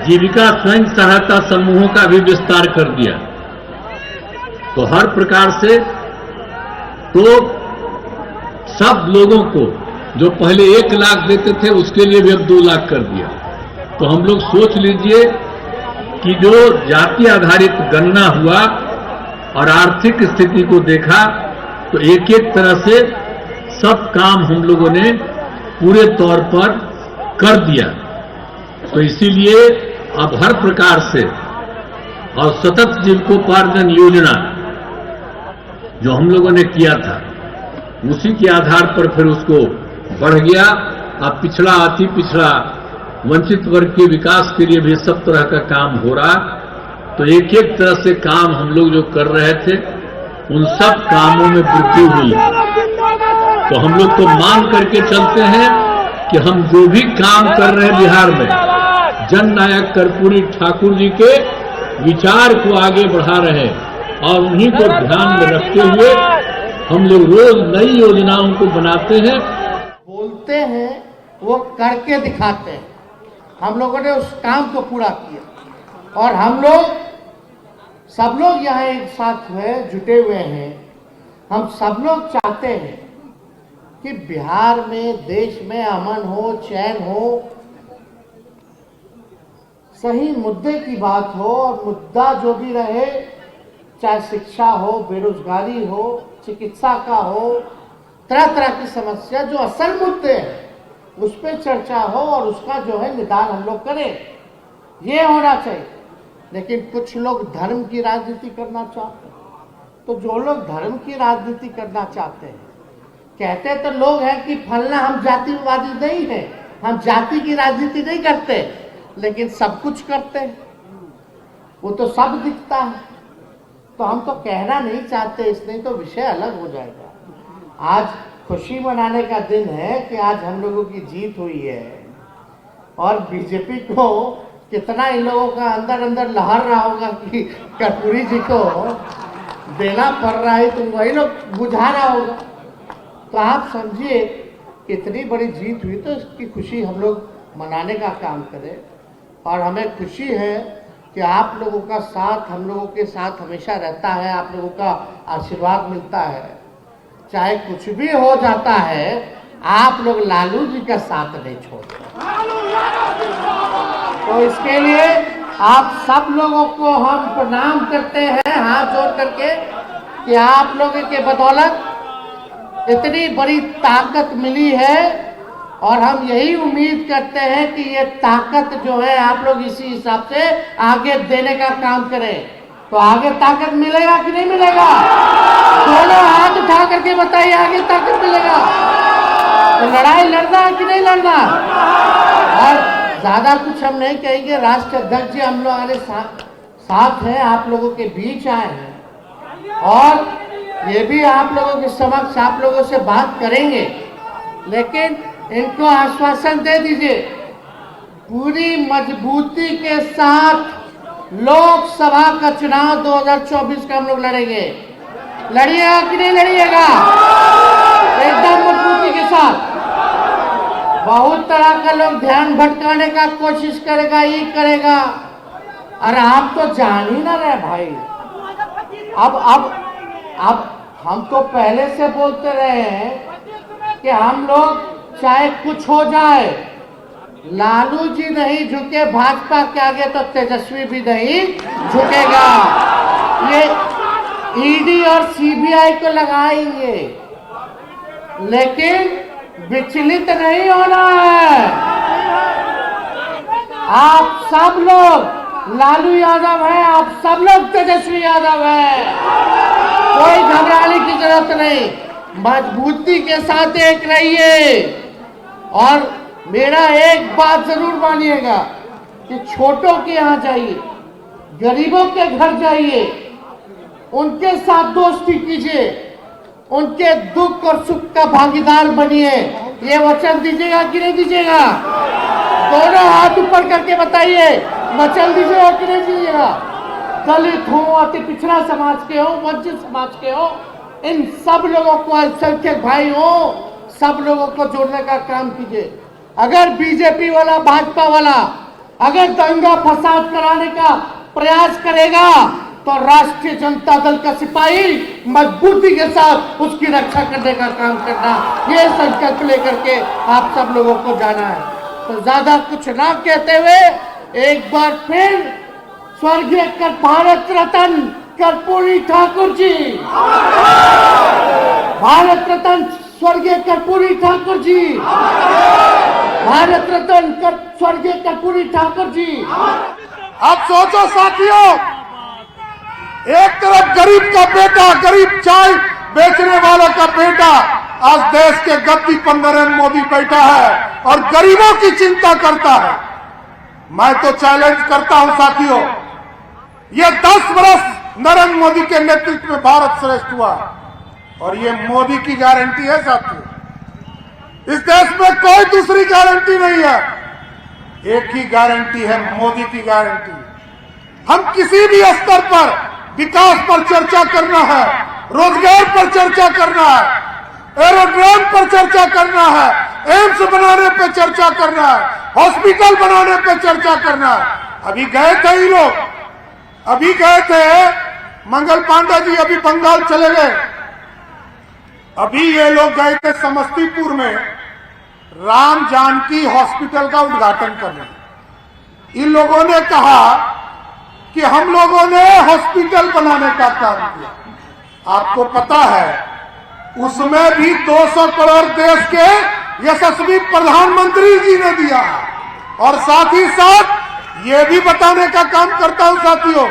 जीविका स्वयं सहायता समूहों का भी विस्तार कर दिया। तो हर प्रकार से तो सब लोगों को जो पहले 1 लाख देते थे उसके लिए भी अब 2 लाख कर दिया। तो हम लोग सोच लीजिए कि जो जाति आधारित गणना हुआ और आर्थिक स्थिति को देखा, तो एक एक तरह से सब काम हम लोगों ने पूरे तौर पर कर दिया। तो इसीलिए अब हर प्रकार से और सतत जीविकोपार्जन योजना जो हम लोगों ने किया था उसी के आधार पर फिर उसको बढ़ गया अब पिछड़ा अति पिछड़ा वंचित वर्ग के विकास के लिए भी सब तरह का काम हो रहा। तो एक एक तरह से काम हम लोग जो कर रहे थे उन सब कामों में वृद्धि हुई। तो हम लोग तो मान करके चलते हैं कि हम जो भी काम कर रहे हैं बिहार में, जननायक कर्पूरी ठाकुर जी के विचार को आगे बढ़ा रहे हैं और उन्हीं को ध्यान में रखते हुए हम लोग रोज नई योजनाओं को बनाते हैं। बोलते हैं वो करके दिखाते हैं। हम लोगों ने उस काम को पूरा किया और हम लोग सब लोग यहाँ एक साथ जुटे हुए हैं। हम सब लोग चाहते हैं कि बिहार में, देश में अमन हो, चैन हो, सही मुद्दे की बात हो और मुद्दा जो भी रहे, चाहे शिक्षा हो, बेरोजगारी हो, चिकित्सा का हो, तरह तरह की समस्या जो असल मुद्दे हैं उस पर चर्चा हो और उसका जो है निदान हम लोग करें, ये होना चाहिए। लेकिन कुछ लोग धर्म की राजनीति करना चाहते हैं। तो जो लोग धर्म की राजनीति करना चाहते हैं, कहते तो लोग हैं कि फलना हम जातिवादी नहीं है, हम जाति की राजनीति नहीं करते, लेकिन सब कुछ करते हैं, वो तो सब दिखता है। तो हम तो कहना नहीं चाहते, इसलिए तो विषय अलग हो जाएगा। आज खुशी मनाने का दिन है कि आज हम लोगों की जीत हुई है और बीजेपी को कितना इन लोगों का अंदर अंदर लहर रहा होगा कि कर्पूरी जी को देना पड़ रहा है, तो वही लोग बुझा रहा होगा। तो आप समझिए कितनी बड़ी जीत हुई, तो इसकी खुशी हम लोग मनाने का काम करें। और हमें खुशी है कि आप लोगों का साथ हम लोगों के साथ हमेशा रहता है, आप लोगों का आशीर्वाद मिलता है। चाहे कुछ भी हो जाता है, आप लोग लालू जी का साथ नहीं छोड़ते। तो इसके लिए आप सब लोगों को हम प्रणाम करते हैं हाथ जोड़ करके कि आप लोगों के बदौलत इतनी बड़ी ताकत मिली है और हम यही उम्मीद करते हैं कि ये ताकत जो है आप लोग इसी हिसाब से आगे देने का काम करें। तो आगे ताकत मिलेगा कि नहीं मिलेगा? दोनों हाथ उठा करके बताइए, आगे ताकत मिलेगा? तो लड़ाई लड़ना है कि नहीं लड़ना? और ज्यादा कुछ हम नहीं कहेंगे। राष्ट्र अध्यक्ष जी हम लोग हमारे साथ हैं, आप लोगों के बीच आए हैं और ये भी आप लोगों के समक्ष आप लोगों से बात करेंगे, लेकिन इनको आश्वासन दे दीजिए पूरी मजबूती के साथ लोकसभा का चुनाव 2024 का हम लोग लड़ेंगे। लड़िएगा कि नहीं लड़िएगा? एकदम मजबूती के साथ। बहुत तरह का लोग ध्यान भटकाने का कोशिश करेगा, ये करेगा। अरे आप तो जान ही ना रहे भाई। अब हम तो पहले से बोलते रहे हैं कि हम लोग चाहे कुछ हो जाए, लालू जी नहीं झुके भाजपा के आगे तो तेजस्वी भी नहीं झुकेगा। ये ईडी और सीबीआई को लगाएंगे, लेकिन विचलित नहीं होना है। आप सब लोग लालू यादव है, आप सब लोग तेजस्वी यादव है, कोई घबराने की जरूरत नहीं। मजबूती के साथ एक रहिए और मेरा एक बात जरूर मानिएगा कि छोटों के यहाँ जाइए, गरीबों के घर जाइए, उनके साथ दोस्ती कीजिए, उनके दुख और सुख का भागीदार बनिए। ये वचन दीजिएगा कि नहीं दीजिएगा? दोनों हाथ ऊपर करके बताइए, वचन दीजिएगा कि नहीं दीजिएगा? दलित हो, अति पिछड़ा समाज के हो, वंचित समाज के हो, इन सब लोगों को, अल्पसंख्यक भाई हो, सब लोगों को जोड़ने का काम कीजिए। अगर बीजेपी वाला, भाजपा वाला अगर दंगा फसाद कराने का प्रयास करेगा तो राष्ट्रीय जनता दल का सिपाही मजबूती के साथ उसकी रक्षा करने का काम करना, ये संकल्प लेकर के आप सब लोगों को जाना है। तो ज्यादा कुछ ना कहते हुए एक बार फिर स्वर्गीय भारत रत्न कर्पूरी ठाकुर जी, भारत रत्न स्वर्गीय कर्पूरी ठाकुर जी, भारत रत्न स्वर्गीय कर्पूरी ठाकुर जी। अब सोचो साथियों, एक तरफ गरीब का बेटा, गरीब चाय बेचने वालों का बेटा आज देश के गद्दी पर नरेंद्र मोदी बैठा है और गरीबों की चिंता करता है। मैं तो चैलेंज करता हूं साथियों, ये 10 वर्ष नरेंद्र मोदी के नेतृत्व में भारत श्रेष्ठ हुआ और ये मोदी की गारंटी है साथियों। इस देश में कोई दूसरी गारंटी नहीं है, एक ही गारंटी है, मोदी की गारंटी। हम किसी भी स्तर पर विकास पर चर्चा करना है, रोजगार पर चर्चा करना है, एरोड्रोम पर चर्चा करना है, एम्स बनाने पर चर्चा करना है, हॉस्पिटल बनाने पर चर्चा करना है। अभी गए थे ये लोग, अभी गए थे मंगल पांडे जी, अभी बंगाल चले गए। अभी ये लोग गए थे समस्तीपुर में राम जानकी हॉस्पिटल का उद्घाटन करने। इन लोगों ने कहा कि हम लोगों ने हॉस्पिटल बनाने का काम किया। आपको पता है उसमें भी 200 करोड़ देश के यशस्वी प्रधानमंत्री जी ने दिया और साथ ही साथ ये भी बताने का काम करता हूं साथियों,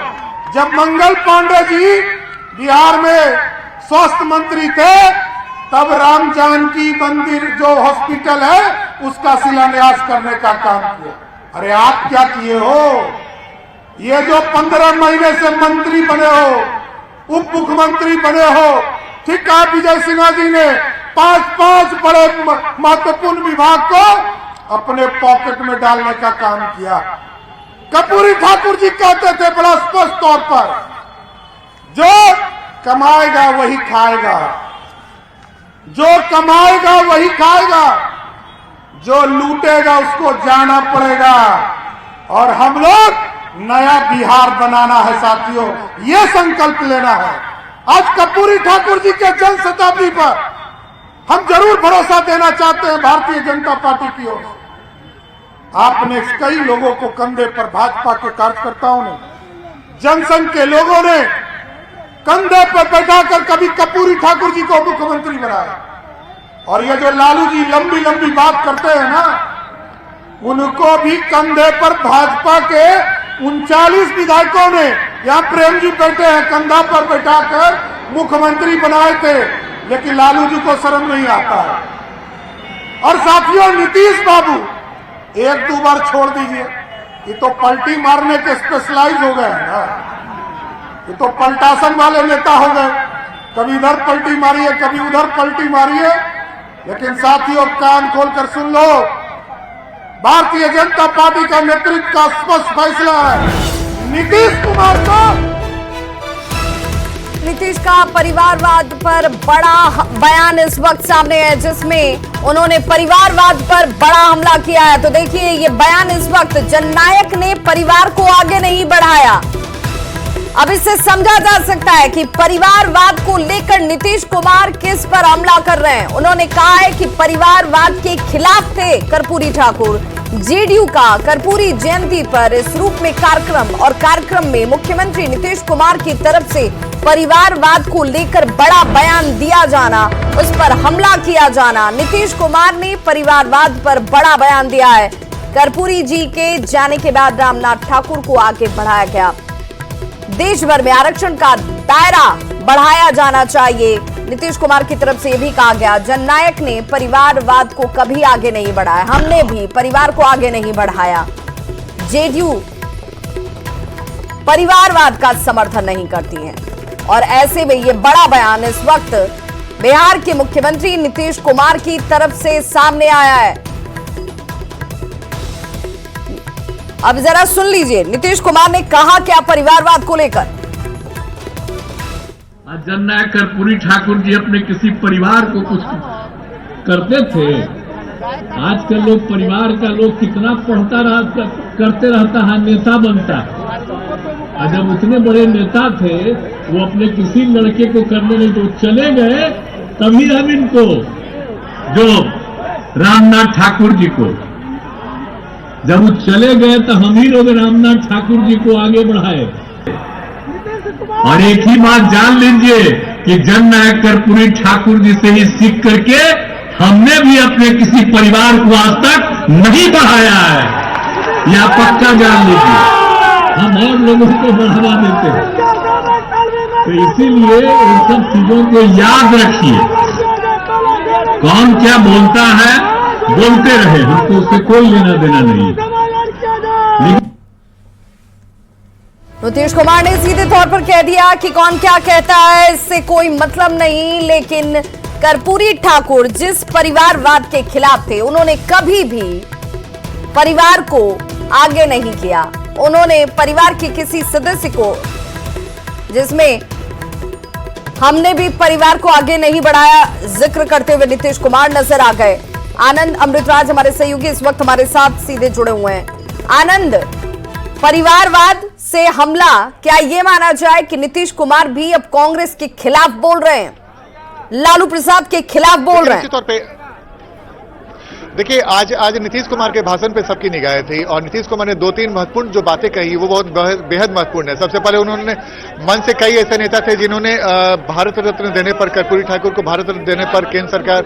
जब मंगल पांडे जी बिहार में स्वास्थ्य मंत्री थे तब राम जानकी मंदिर जो हॉस्पिटल है उसका शिलान्यास करने का काम किया। अरे आप क्या किए हो? ये जो 15 महीने से मंत्री बने हो, उप मुख्यमंत्री बने हो, ठीक है, विजय सिन्हा जी ने 5 बड़े महत्वपूर्ण विभाग को अपने पॉकेट में डालने का काम किया। कर्पूरी ठाकुर जी कहते थे बड़ा स्पष्ट तौर पर, जो कमाएगा वही खाएगा, जो कमाएगा वही खाएगा, जो लूटेगा उसको जाना पड़ेगा। और हम लोग नया बिहार बनाना है साथियों, ये संकल्प लेना है। आज कर्पूरी ठाकुर जी के जन्म शताब्दी पर हम जरूर भरोसा देना चाहते हैं भारतीय जनता पार्टी की ओर। आपने कई लोगों को कंधे पर, भाजपा के कार्यकर्ताओं ने, जनसंघ के लोगों ने कंधे पर बैठाकर कभी कर्पूरी ठाकुर जी को मुख्यमंत्री बनाया। और ये जो लालू जी लंबी लंबी बात करते हैं ना, उनको भी कंधे पर भाजपा के 39 विधायकों ने, यहाँ प्रेम जी बैठे हैं, कंधा पर बैठाकर मुख्यमंत्री बनाए थे, लेकिन लालू जी को शर्म नहीं आता है। और साथियों, नीतीश बाबू 1-2 बार छोड़ दीजिए, ये तो पलटी मारने के स्पेशलाइज हो गए हैं ना, ये तो पलटासन वाले नेता हो गए, कभी इधर पलटी मारिए कभी उधर पलटी मारिए। लेकिन साथियों, कान खोलकर सुन लो, भारतीय जनता पार्टी का नेतृत्व का स्पष्ट फैसला है, नीतीश कुमार को। नीतीश का परिवारवाद पर बड़ा बयान इस वक्त सामने है, जिसमें उन्होंने परिवारवाद पर बड़ा हमला किया है। तो देखिए ये बयान इस वक्त, जननायक ने परिवार को आगे नहीं बढ़ाया। अब इससे समझा जा सकता है कि परिवारवाद को लेकर नीतीश कुमार किस पर हमला कर रहे हैं। उन्होंने कहा है कि परिवारवाद के खिलाफ थे कर्पूरी ठाकुर। जेडीयू का कर्पूरी जयंती पर इस रूप में कार्यक्रम में मुख्यमंत्री नीतीश कुमार की तरफ से परिवारवाद को लेकर बड़ा बयान दिया जाना, उस पर हमला किया जाना। नीतीश कुमार ने परिवारवाद पर बड़ा बयान दिया है। कर्पूरी जी के जाने के बाद रामनाथ ठाकुर को आगे बढ़ाया गया। देश भर में आरक्षण का दायरा बढ़ाया जाना चाहिए। नीतीश कुमार की तरफ से यह भी कहा गया, जननायक ने परिवारवाद को कभी आगे नहीं बढ़ाया, हमने भी परिवार को आगे नहीं बढ़ाया। जेडीयू परिवारवाद का समर्थन नहीं करती है। और ऐसे में यह बड़ा बयान इस वक्त बिहार के मुख्यमंत्री नीतीश कुमार की तरफ से सामने आया है। अब जरा सुन लीजिए नीतीश कुमार ने कहा क्या परिवारवाद को लेकर। जननायक कर्पूरी ठाकुर जी अपने किसी परिवार को कुछ करते थे। आजकल लोग परिवार का लोग कितना करते रहता है, नेता बनता है। और जब उतने बड़े नेता थे वो अपने किसी लड़के को करने नहीं, तो चले गए। तभी हम इनको, जो रामनाथ ठाकुर जी को, जब वो चले गए तो हम ही लोग रामनाथ ठाकुर जी को आगे बढ़ाए। और एक ही बात जान लीजिए कि जननायक कर्पूरी ठाकुर जी से ही सीख करके हमने भी अपने किसी परिवार को आज तक नहीं बढ़ाया है, यह पक्का जान लीजिए। हम और लोगों को बढ़ावा देते हैं, तो इसीलिए इन सब चीजों को याद रखिए। कौन क्या बोलता है बोलते रहे, हमको उससे कोई लेना देना नहीं। नीतीश कुमार ने सीधे तौर पर कह दिया कि कौन क्या कहता है इससे कोई मतलब नहीं, लेकिन कर्पूरी ठाकुर जिस परिवारवाद के खिलाफ थे, उन्होंने कभी भी परिवार को आगे नहीं किया। उन्होंने परिवार के किसी सदस्य को, जिसमें हमने भी परिवार को आगे नहीं बढ़ाया, जिक्र करते हुए नीतीश कुमार नजर आ गए। आनंद अमृतराज हमारे सहयोगी इस वक्त हमारे साथ सीधे जुड़े हुए हैं। आनंद, परिवारवाद से हमला, क्या यह माना जाए कि नीतीश कुमार भी अब कांग्रेस के खिलाफ बोल रहे हैं, लालू प्रसाद के खिलाफ बोल रहे हैं? देखिए, आज नीतीश कुमार के भाषण पे सबकी निगाहें थी और नीतीश कुमार ने 2-3 महत्वपूर्ण जो बातें कही वो बहुत बेहद महत्वपूर्ण है। सबसे पहले उन्होंने मन से कई ऐसे नेता थे जिन्होंने भारत रत्न देने पर, कर्पूरी ठाकुर को भारत रत्न देने पर केंद्र सरकार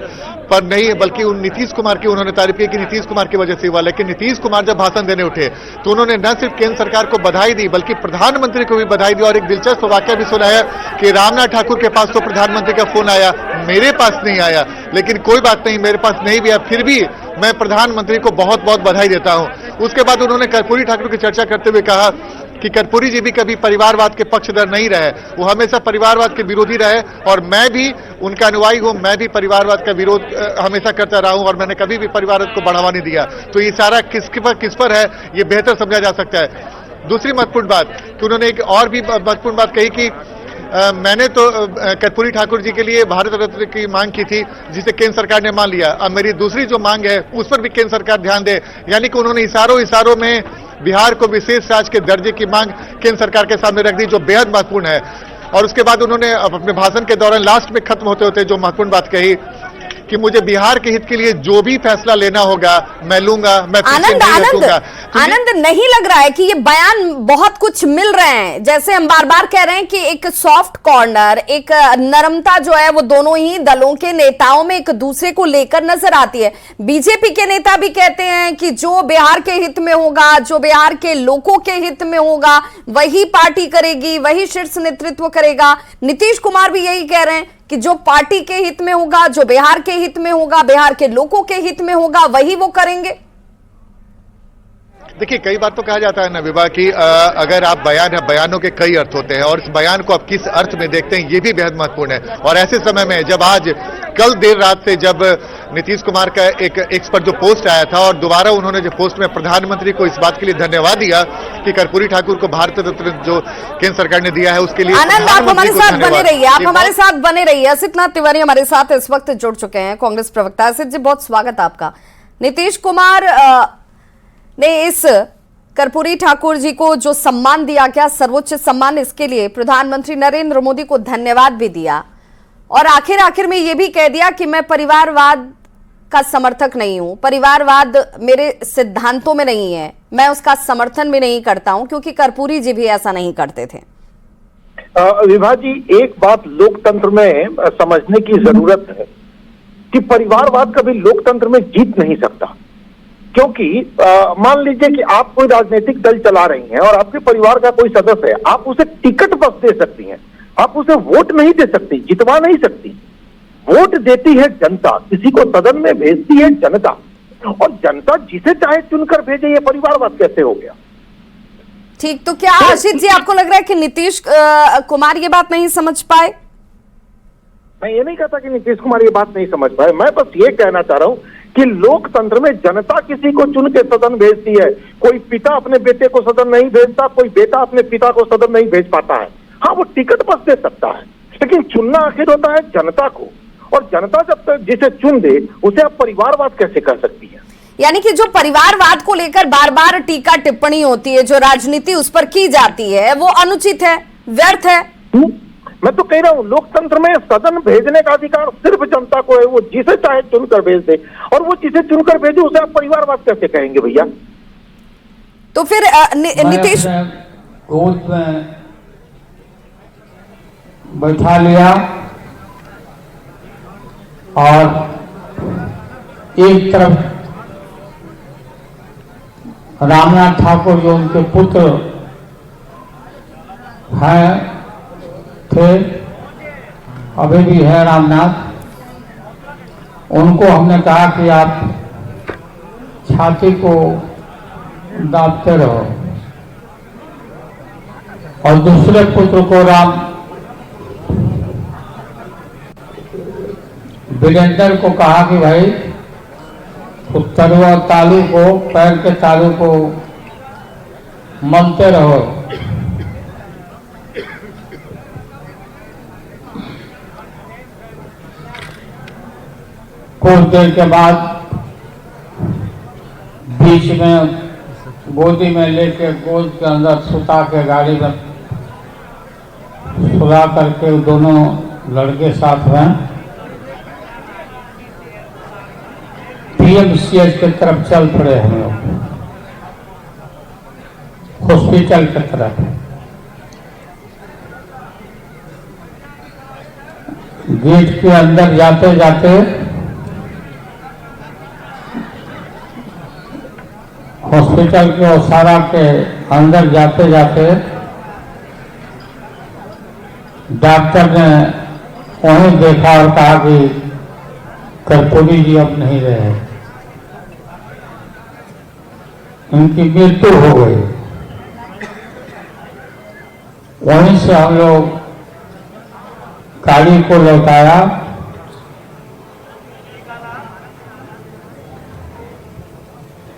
पर नहीं बल्कि उन नीतीश कुमार की उन्होंने तारीफ की कि नीतीश कुमार की वजह से हुआ। लेकिन नीतीश कुमार जब भाषण देने उठे तो उन्होंने न सिर्फ केंद्र सरकार को बधाई दी बल्कि प्रधानमंत्री को भी बधाई दी और एक दिलचस्प वाक्य भी सुनाया कि रामनाथ ठाकुर के पास तो प्रधानमंत्री का फोन आया, मेरे पास नहीं आया, लेकिन कोई बात नहीं, मेरे पास नहीं भी आया, फिर भी मैं प्रधानमंत्री को बहुत बहुत बधाई देता हूं। उसके बाद उन्होंने कर्पूरी ठाकुर की चर्चा करते हुए कहा कि कर्पूरी जी भी कभी परिवारवाद के पक्षधर नहीं रहे, वो हमेशा परिवारवाद के विरोधी रहे और मैं भी उनका अनुयायी हूं। मैं भी परिवारवाद का विरोध हमेशा करता रहा हूं और मैंने कभी भी परिवारवाद को बढ़ावा नहीं दिया। तो ये सारा किस पर है, ये बेहतर समझा जा सकता है। दूसरी महत्वपूर्ण बात कि उन्होंने एक और भी महत्वपूर्ण बात कही कि मैंने तो कर्पूरी ठाकुर जी के लिए भारत रत्न की मांग की थी जिसे केंद्र सरकार ने मान लिया। अब मेरी दूसरी जो मांग है उस पर भी केंद्र सरकार ध्यान दे। यानी कि उन्होंने इशारों में बिहार को विशेष राज्य के दर्जे की मांग केंद्र सरकार के सामने रख दी, जो बेहद महत्वपूर्ण है। और उसके बाद उन्होंने अपने भाषण के दौरान लास्ट में खत्म होते होते जो महत्वपूर्ण बात कही कि मुझे बिहार के हित के लिए जो भी फैसला लेना होगा मैं लूंगा, मैं आनंद नहीं लग रहा है कि ये बयान बहुत कुछ मिल रहे हैं? जैसे हम बार बार कह रहे हैं कि एक सॉफ्ट कॉर्नर, एक नरमता जो है वो दोनों ही दलों के नेताओं में एक दूसरे को लेकर नजर आती है। बीजेपी के नेता भी कहते हैं कि जो बिहार के हित में होगा, जो बिहार के लोगों के हित में होगा, वही पार्टी करेगी, वही शीर्ष नेतृत्व करेगा। नीतीश कुमार भी यही कह रहे हैं कि जो पार्टी के हित में होगा, जो बिहार के हित में होगा, बिहार के लोगों के हित में होगा, वही वो करेंगे। देखिए, कई बार तो कहा जाता है ना विवाह की अगर आप बयानों के कई अर्थ होते हैं और इस बयान को आप किस अर्थ में देखते हैं ये भी बेहद महत्वपूर्ण है। और ऐसे समय में जब कल देर रात से जब नीतीश कुमार का एक एक्स पर जो पोस्ट आया था और दोबारा उन्होंने जो पोस्ट में प्रधानमंत्री को इस बात के लिए धन्यवाद दिया कि कर्पूरी ठाकुर को भारत रत्न जो केंद्र सरकार ने दिया है उसके लिए। आनंद, आप हमारे साथ बने रहिए, आप हमारे साथ बने रहिए। असितनाथ तिवारी हमारे साथ इस वक्त जुड़ चुके हैं, कांग्रेस प्रवक्ता। असित जी, बहुत स्वागत आपका। नीतीश कुमार ने इस कर्पूरी ठाकुर जी को जो सम्मान दिया गया, सर्वोच्च सम्मान, इसके लिए प्रधानमंत्री नरेंद्र मोदी को धन्यवाद भी दिया और आखिर में यह भी कह दिया कि मैं परिवारवाद का समर्थक नहीं हूं, परिवारवाद मेरे सिद्धांतों में नहीं है, मैं उसका समर्थन भी नहीं करता हूं, क्योंकि कर्पूरी जी भी ऐसा नहीं करते थे। विभा जी, एक बात लोकतंत्र में समझने की जरूरत है कि परिवारवाद कभी लोकतंत्र में जीत नहीं सकता। क्योंकि मान लीजिए कि आप कोई राजनीतिक दल चला रही हैं और आपके परिवार का कोई सदस्य है, आप उसे टिकट बस दे सकती हैं, आप उसे वोट नहीं दे सकती, जितवा नहीं सकती। वोट देती है जनता, किसी को सदन में भेजती है जनता, और जनता जिसे चाहे चुनकर भेजे। ये परिवारवाद कैसे हो गया? ठीक, तो क्या आशीष जी आपको लग रहा है कि नीतीश कुमार ये बात नहीं समझ पाए? मैं ये नहीं कहता कि नीतीश कुमार ये बात नहीं समझ पाए, मैं बस ये कहना चाह रहा हूं कि लोकतंत्र में जनता किसी को चुन के सदन भेजती है। कोई पिता अपने बेटे को सदन नहीं भेजता, कोई बेटा अपने पिता को सदन नहीं भेज पाता है। हाँ, वो टिकट बस दे सकता है, लेकिन चुनना आखिर होता है जनता को, और जनता जब तक जिसे चुन दे उसे आप परिवारवाद कैसे कर सकती है? यानी कि जो परिवारवाद को लेकर बार बार टीका टिप्पणी होती है, जो राजनीति उस पर की जाती है, वो अनुचित है, व्यर्थ है। मैं तो कह रहा हूं, लोकतंत्र में सदन भेजने का अधिकार सिर्फ जनता को है, वो जिसे चाहे चुनकर भेज दे, और वो जिसे चुनकर भेजे उसे आप परिवारवाद कैसे कहेंगे भैया? तो फिर नीतीश गोद में बैठा लिया और एक तरफ रामनाथ ठाकुर जो उनके पुत्र हैं, थे, अभी भी है रामनाथ, उनको हमने कहा कि आप छाती को दाबते रहो, और दूसरे पुत्र को राम वीरेंद्र को कहा कि भाई तलवा तालू को, पैर के तालू को मलते रहो। कुछ देर के बाद बीच में गोदी में लेके गोद के अंदर सुता के गाड़ी में सुला करके दोनों लड़के साथ में पीएमसीएच की तरफ चल पड़े हम लोग, हॉस्पिटल की तरफ। गेट के अंदर जाते जाते हॉस्पिटल के ओसारा के अंदर जाते जाते डॉक्टर ने वहीं देखा और कहा कि कर्पूरी जी अब नहीं रहे, उनकी मृत्यु हो गई। वहीं से हम लोग गाड़ी को लौटाया।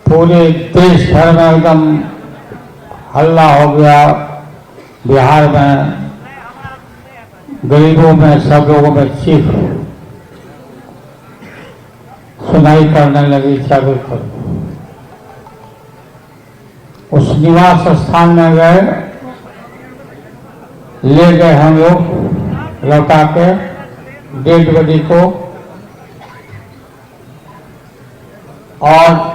पूरे देश भर में एकदम हल्ला हो गया, बिहार में गरीबों में सब लोगों में चीख सुनाई करने लगी चारों तरफ। उस निवास स्थान में गए, ले गए हम लोग लौटा के डेड बॉडी को, और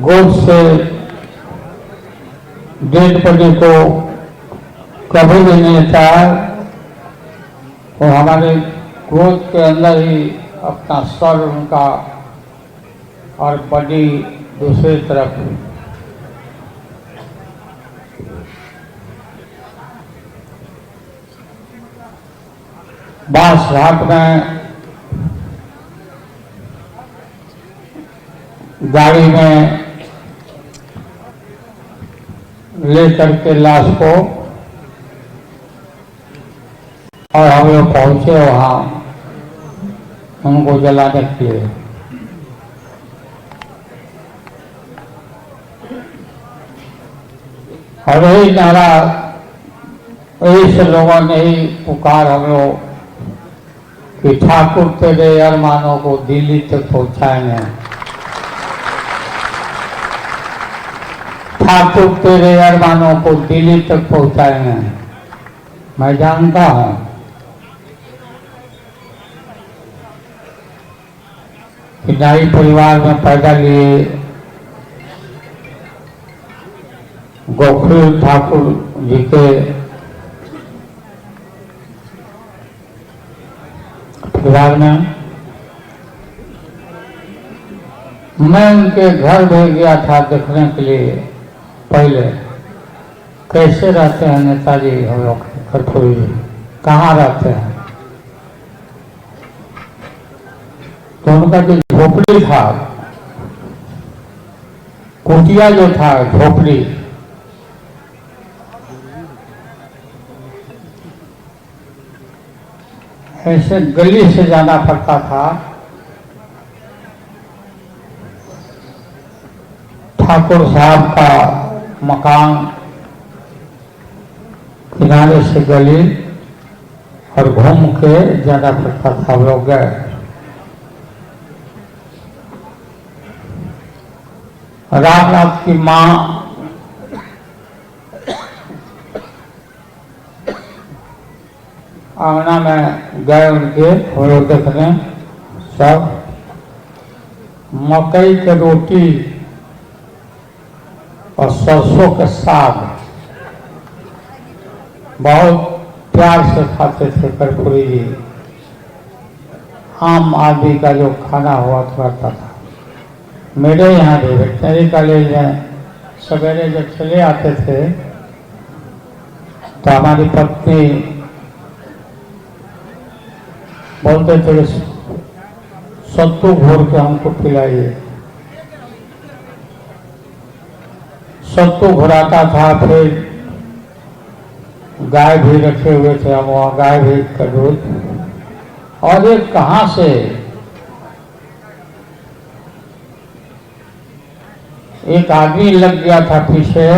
गोद से डेड बॉडी को कभी भी नहीं चाहा, वो हमारे गोद के अंदर ही अपना सर उनका और बॉडी दूसरी तरफ। बांस घाट में गाड़ी में लेकर के लाश को, और हम लोग पहुंचे वहां उनको जलाने के लिए। और यही नारा, यही से लोगों ने ही पुकार हम लोग कि ठाकुर तेरे अरमानों को दिल्ली तक पहुंचाएंगे, ठाकुर तेरे अरमानों को दिल्ली तक पहुंचाएंगे। मैं जानता हूं कि नाई परिवार में पैदा लिए गोखरू ठाकुर जी के परिवार में मैं उनके घर भी गया था देखने के लिए। पहले कैसे रहते हैं नेताजी हम लोग कर्पूरी जी, कहाँ रहते हैं? तो उनका जो झोपड़ी था, कुटिया जो था, झोपड़ी, ऐसे गली से जाना पड़ता था। ठाकुर साहब का मकान किनारे से गली और घूम के जाना पड़ता था। हम लोग गए, रामनाथ की माँ आंगना में गए उनके, हम लोग देखने। सब मकई की रोटी और सरसों के साग बहुत प्यार से खाते थे कर्पूरी जी। आम आदमी का जो खाना हुआ करता था। मेरे यहाँ भी वेटनरी कॉलेज में सवेरे जब चले आते थे तो हमारी पत्नी बोलते थे सत्तू घोर के हमको पिलाइए। सत्तू घोराता था, फिर गाय भी रखे हुए थे, हम वहाँ गाय भी का दूध, और ये कहाँ से एक आदमी लग गया था पीछे।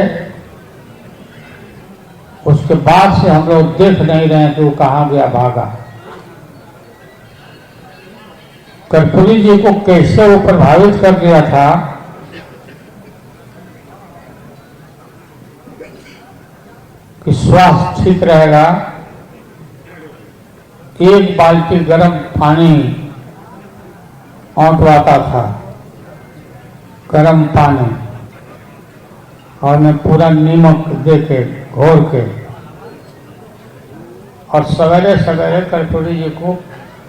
उसके बाद से हम लोग देख नहीं रहे कि वो कहाँ गया, भागा। कर्पूरी जी को कैसे वो प्रभावित कर दिया था कि स्वास्थ्य ठीक रहेगा, एक बाल्टी गर्म पानी औंटवाता था, गर्म पानी, और मैं पूरा नीमक दे के घोर के, और सवेरे सवेरे कर्पूरी जी को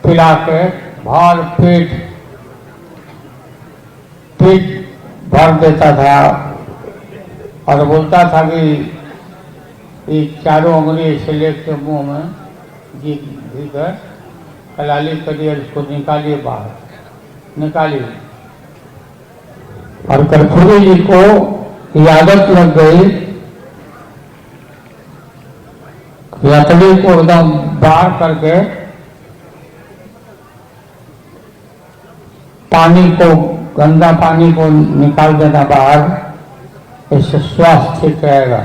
पिला के भर पेट भर देता था, और बोलता था कि ये चारों उंगली से लेकर मुंह में भीतर कलाली करिए, उसको निकालिए बाहर, निकालिए। और कर्पूरी जी को ये आदत लग गई लकड़ी को एकदम बाहर करके पानी को, गंदा पानी को निकाल देना बाहर, इससे स्वास्थ्य ठीक रहेगा।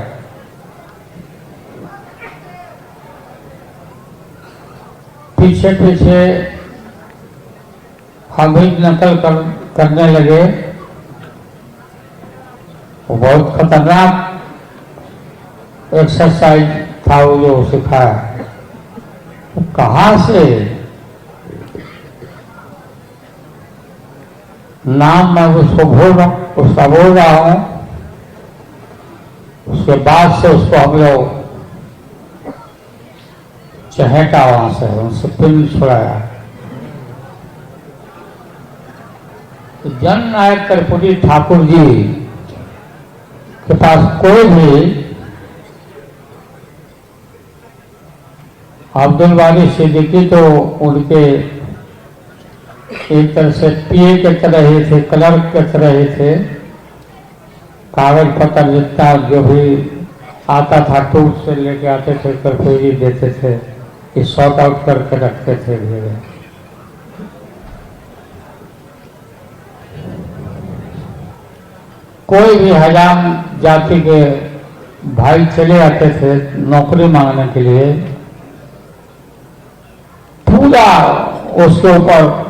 पीछे पीछे हम भी नकल करने लगे। वो बहुत खतरनाक एक्सरसाइज था वो जो सिखाया। तो कहाँ से नाम मैं उसको बोल रहा हूँ, उसके बाद से उसको हम लोग चहेटा, वहां से उनसे पिन छुड़ाया। तो जन नायक कर्पूरी ठाकुर जी के पास कोई भी अब्दुल वाली सिद्दीकी तो उनके एक तरह से पीए के तरह ही थे, क्लर्क के तरह ही थे। कागज पत्र जितना जो भी आता था टूर से लेके आते थे, कर्पूरी देते थे, कि सॉर्ट आउट करके रखते थे धीरे। कोई भी हजाम जाति के भाई चले आते थे नौकरी मांगने के लिए, पूरा उसके ऊपर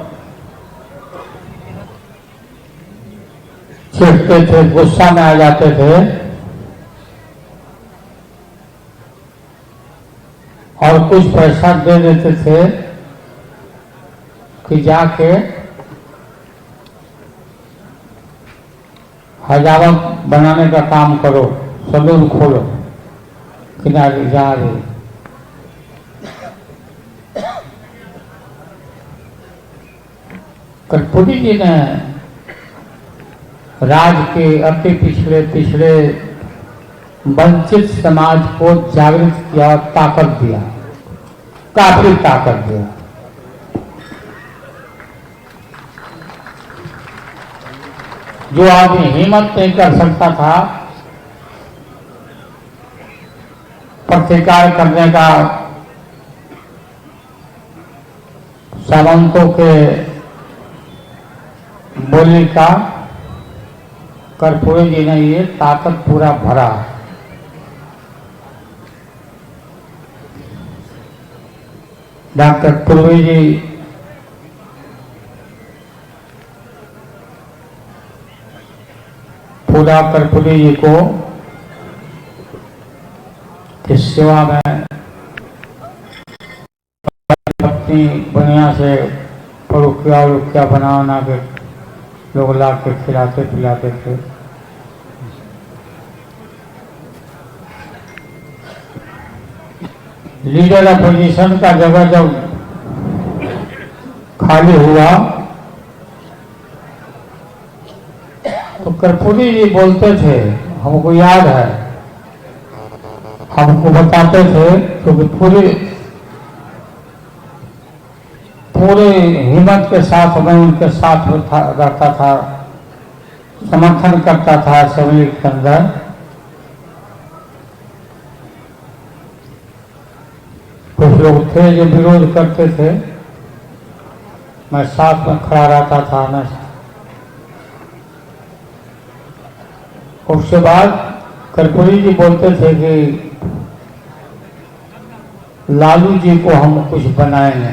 चिढ़ते थे, गुस्सा में आ जाते थे, और कुछ पैसा दे देते थे कि जाके हजामत बनाने का काम करो, सलून खोलो किनारे जा रही। कर्पूरी जी ने राज्य के अति पिछड़े वंचित समाज को जागृत किया, ताकत दिया, काफी ताकत दिया। जो आदमी हिम्मत नहीं कर सकता था प्रतिकार करने का, सामंतों के बोली का, कर्पूरी जी ने ये ताकत पूरा भरा। डॉक्टर पूर्वी जी पूरा कर्पूरी जी को इस सेवा में पत्नी बढ़िया से परुकिया बना के लोग ला के खिलाते पिलाते थे। लीडर अपोजिशन का जगह जब खाली हुआ तो कर्पूरी जी बोलते थे हमको याद है, हमको बताते थे, क्योंकि पूरे हिम्मत के साथ मैं उनके साथ रहता था, समर्थन करता था असेंबली के अंदर। कुछ लोग थे जो विरोध करते थे, मैं साथ में खड़ा रहता था हमेशा। उसके बाद कर्पूरी जी बोलते थे कि लालू जी को हम कुछ बनाएंगे,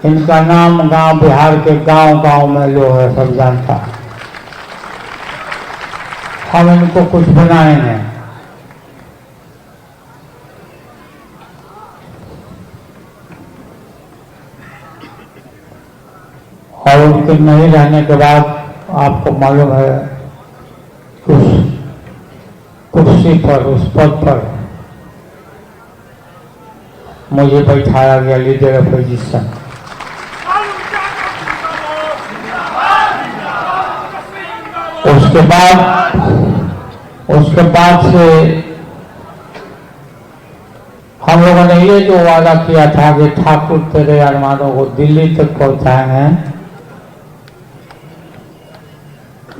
इनका नाम गांव बिहार के गांव गांव में लोग है, सब जानता, हम इनको कुछ बनाएंगे। और उनके नहीं रहने के बाद आपको मालूम है उस कुर्सी पर, उस पद पर मुझे बैठाया गया लीडर अपोजिशन। उसके बाद से हम लोगों ने ये जो वादा किया था कि ठाकुर तेरे अरमानों को दिल्ली तक पहुंचाएंगे,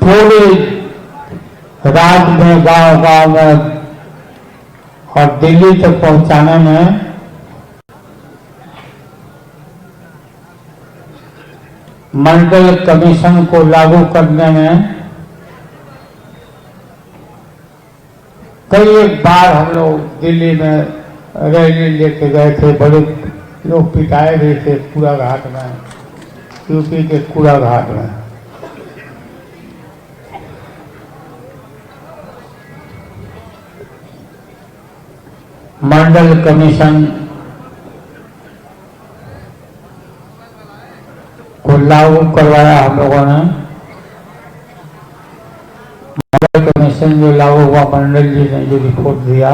पूरे राज्य में, गांव गांव में और दिल्ली तक पहुंचाने में मंडल कमीशन को लागू करने में कई एक बार हम लोग दिल्ली में रैली लेके गए थे, बड़े लोग पिटाए गए थे कूड़ा घाट में, यूपी के कूड़ा घाट में। मंडल कमीशन को लागू करवाया हम लोगों ने। मंडल कमीशन जो लागू हुआ, मंडल जी ने जो रिपोर्ट दिया,